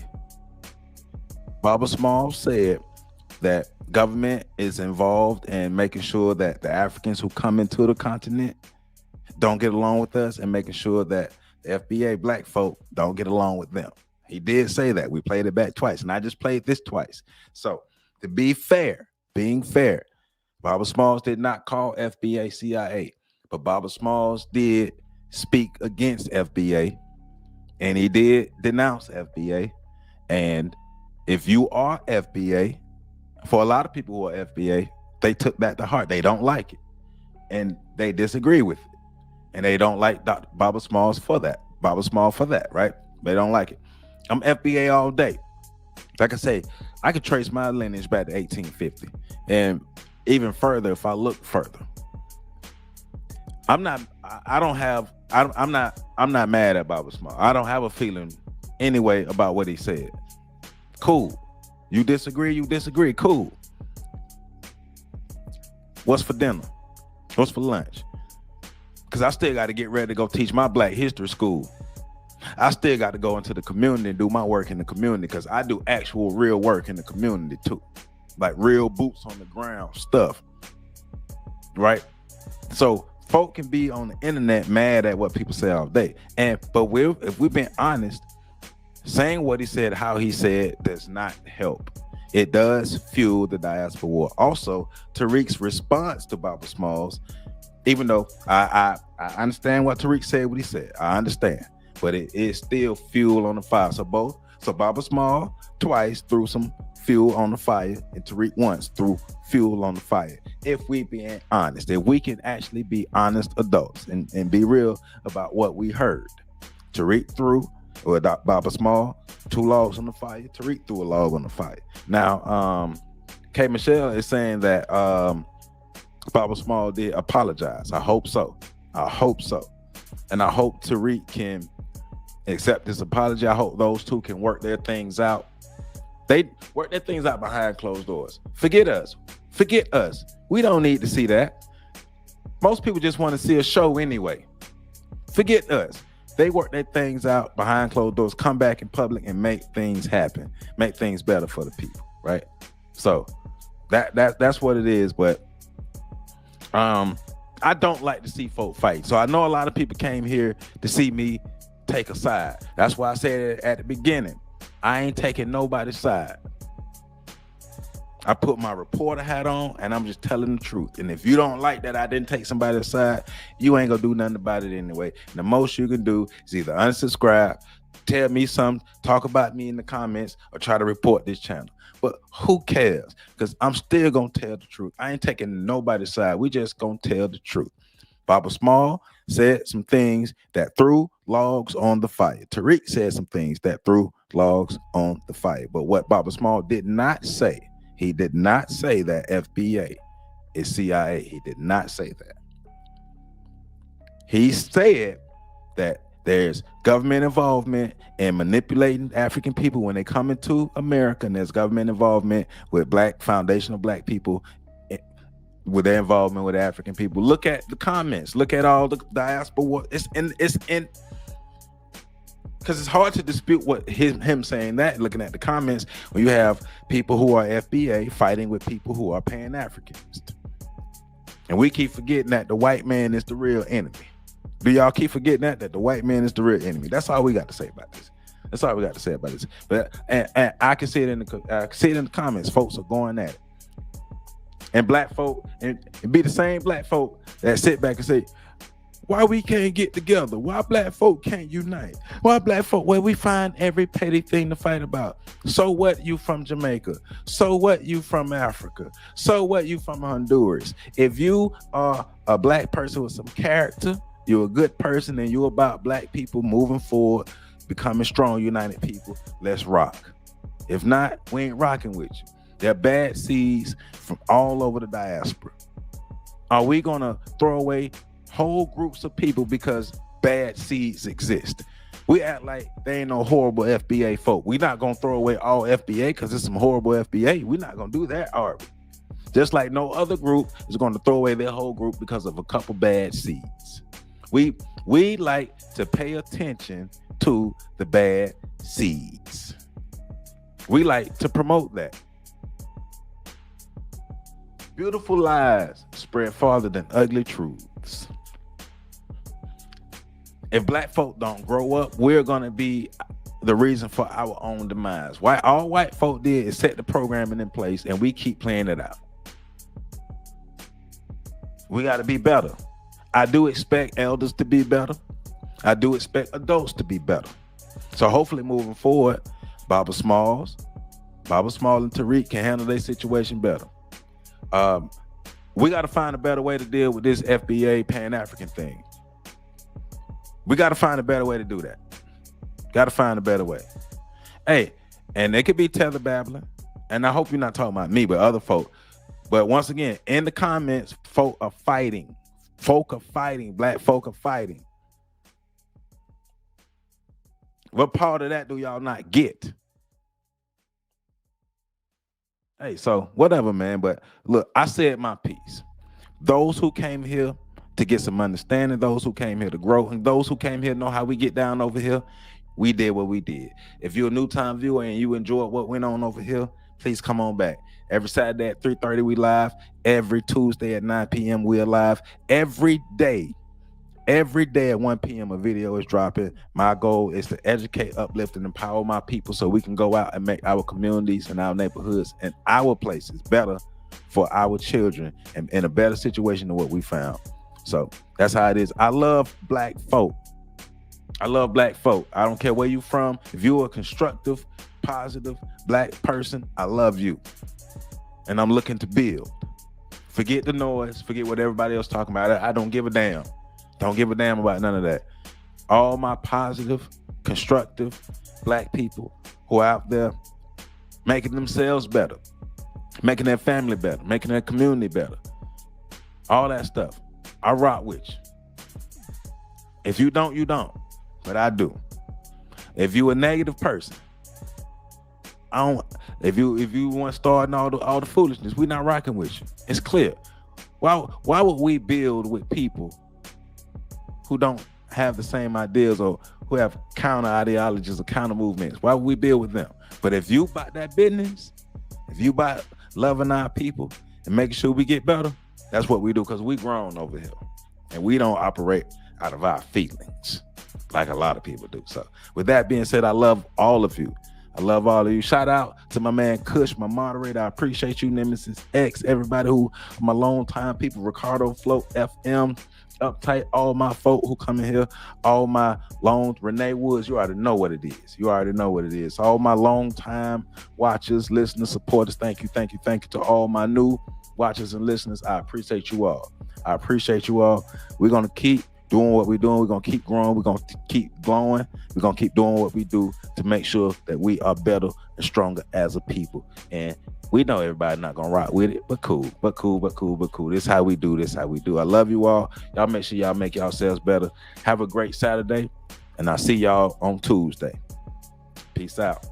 Baba Smalls said that government is involved in making sure that the Africans who come into the continent don't get along with us, and making sure that the FBA black folk don't get along with them. He did say that. We played it back twice, and I just played this twice. So to be fair, being fair, Baba Smalls did not call FBA CIA, but Baba Smalls did speak against FBA, and he did denounce FBA. And if you are FBA, for a lot of people who are FBA, they took that to heart. They don't like it, and they disagree with it. And they don't like Dr. Baba Smalls for that. Baba Smalls for that, right? They don't like it. I'm FBA all day. Like I say, I could trace my lineage back to 1850, and even further if I look further. I'm not mad at Baba Smalls. I don't have a feeling anyway about what he said. Cool. You disagree, cool. What's for dinner? What's for lunch? Because I still got to get ready to go teach my Black history school. I still got to go into the community and do my work in the community, because I do actual real work in the community too. Like real boots on the ground stuff. Right? So folk can be on the internet mad at what people say all day. But if we've been honest, saying what he said, how he said, does not help. It does fuel the diaspora war. Also, Tariq's response to Baba Smalls, even though I understand what Tariq said, what he said, I understand, but it is still fuel on the fire. So Baba Smalls twice threw some fuel on the fire, and Tariq once threw fuel on the fire. If we being honest, if we can actually be honest adults and be real about what we heard, Tariq threw, or Baba Smalls, 2 logs on the fire. Tariq threw a log on the fire. Now, K. Michelle is saying that Baba Smalls did apologize. I hope so. And I hope Tariq can accept this apology. I hope those two can work their things out. They work their things out behind closed doors. Forget us. We don't need to see that. Most people just want to see a show anyway. Forget us. They work their things out behind closed doors, come back in public and make things happen, make things better for the people, right? So that's what it is. But I don't like to see folk fight. So I know a lot of people came here to see me take a side. That's why I said it at the beginning. I ain't taking nobody's side. I put my reporter hat on and I'm just telling the truth. And if you don't like that I didn't take somebody's side, you ain't gonna do nothing about it anyway. And the most you can do is either unsubscribe, tell me something, talk about me in the comments, or try to report this channel. But who cares? Because I'm still gonna tell the truth. I ain't taking nobody's side. We just gonna tell the truth. Baba Smalls said some things that threw logs on the fire. Tariq said some things that threw logs on the fire. But what Baba Smalls did not say, he did not say that FBA is CIA. He did not say that. He said that there's government involvement in manipulating African people when they come into America, and there's government involvement with foundational black people with their involvement with African people. Look at the comments. Look at all the diaspora. It's in because it's hard to dispute what him saying that, looking at the comments, when you have people who are FBA fighting with people who are Pan-Africans. And we keep forgetting that the white man is the real enemy. Do y'all keep forgetting that the white man is the real enemy? That's all we got to say about this. That's all we got to say about this. But and I can see it in the comments. Folks are going at it. And black folk, and be the same black folk that sit back and say, Why we can't get together? Why black folk can't unite? Why black folk, where we find every petty thing to fight about? So what, you from Jamaica? So what, you from Africa? So what, you from Honduras? If you are a black person with some character, you're a good person, and you're about black people moving forward, becoming strong, united people, let's rock. If not, we ain't rocking with you. There are bad seeds from all over the diaspora. Are we gonna throw away whole groups of people because bad seeds exist? We act like there ain't no horrible FBA folk. We're not gonna throw away all FBA because there's some horrible FBA. We're not gonna do that, are we? Just like no other group is gonna throw away their whole group because of a couple bad seeds. We like to pay attention to the bad seeds. We like to promote that. Beautiful lies spread farther than ugly truths. If black folk don't grow up, we're gonna be the reason for our own demise. Why all white folk did is set the programming in place, and we keep playing it out. We got to be better. I do expect elders to be better. I do expect adults to be better. So hopefully moving forward, Baba Small and Tariq can handle their situation better. We got to find a better way to deal with this FBA Pan-African thing. We got to find a better way to do that. Got to find a better way. Hey, and they could be tether babbling, and I hope you're not talking about me, but other folk. But once again, in the comments, folk are fighting. Folk are fighting. Black folk are fighting. What part of that do y'all not get? Hey, so whatever, man. But look, I said my piece. Those who came here to get some understanding, those who came here to grow, and those who came here to know how we get down over here, we did what we did. If you're a new time viewer and you enjoyed what went on over here, please come on back. Every Saturday at 3:30 we live. Every Tuesday at 9 p.m. we're live. Every day at 1 p.m. a video is dropping. My goal is to educate, uplift, and empower my people so we can go out and make our communities and our neighborhoods and our places better for our children and in a better situation than what we found. So that's how it is. I love black folk. I love black folk. I don't care where you from. If you're a constructive, positive black person, I love you. And I'm looking to build. Forget the noise. Forget what everybody else talking about. I don't give a damn. Don't give a damn about none of that. All my positive, constructive black people who are out there making themselves better, making their family better, making their community better. All that stuff. I rock with you. If you don't, you don't. But I do. If you a negative person, I don't. If you want starting all the foolishness, we're not rocking with you. It's clear. Why would we build with people who don't have the same ideas or who have counter ideologies or counter movements? Why would we build with them? But if you about that business, if you about loving our people and making sure we get better, that's what we do, because we grown over here and we don't operate out of our feelings like a lot of people do. So with that being said, I love all of you. I love all of you. Shout out to my man Kush, my moderator. I appreciate you, Nemesis X, everybody who, my long time people, Ricardo, Float, FM, Uptight, all my folk who come in here, all my Renee Woods, you already know what it is. You already know what it is. All my long time watchers, listeners, supporters, thank you to all my new watchers and listeners. I appreciate you all. We're going to keep doing what we're doing. We're going to keep growing. We're going to keep glowing. We're going to keep doing what we do to make sure that we are better and stronger as a people. And we know everybody's not going to rock with it, but cool. This is how we do. I love you all. Y'all make sure y'all make yourselves better. Have a great Saturday, and I'll see y'all on Tuesday. Peace out.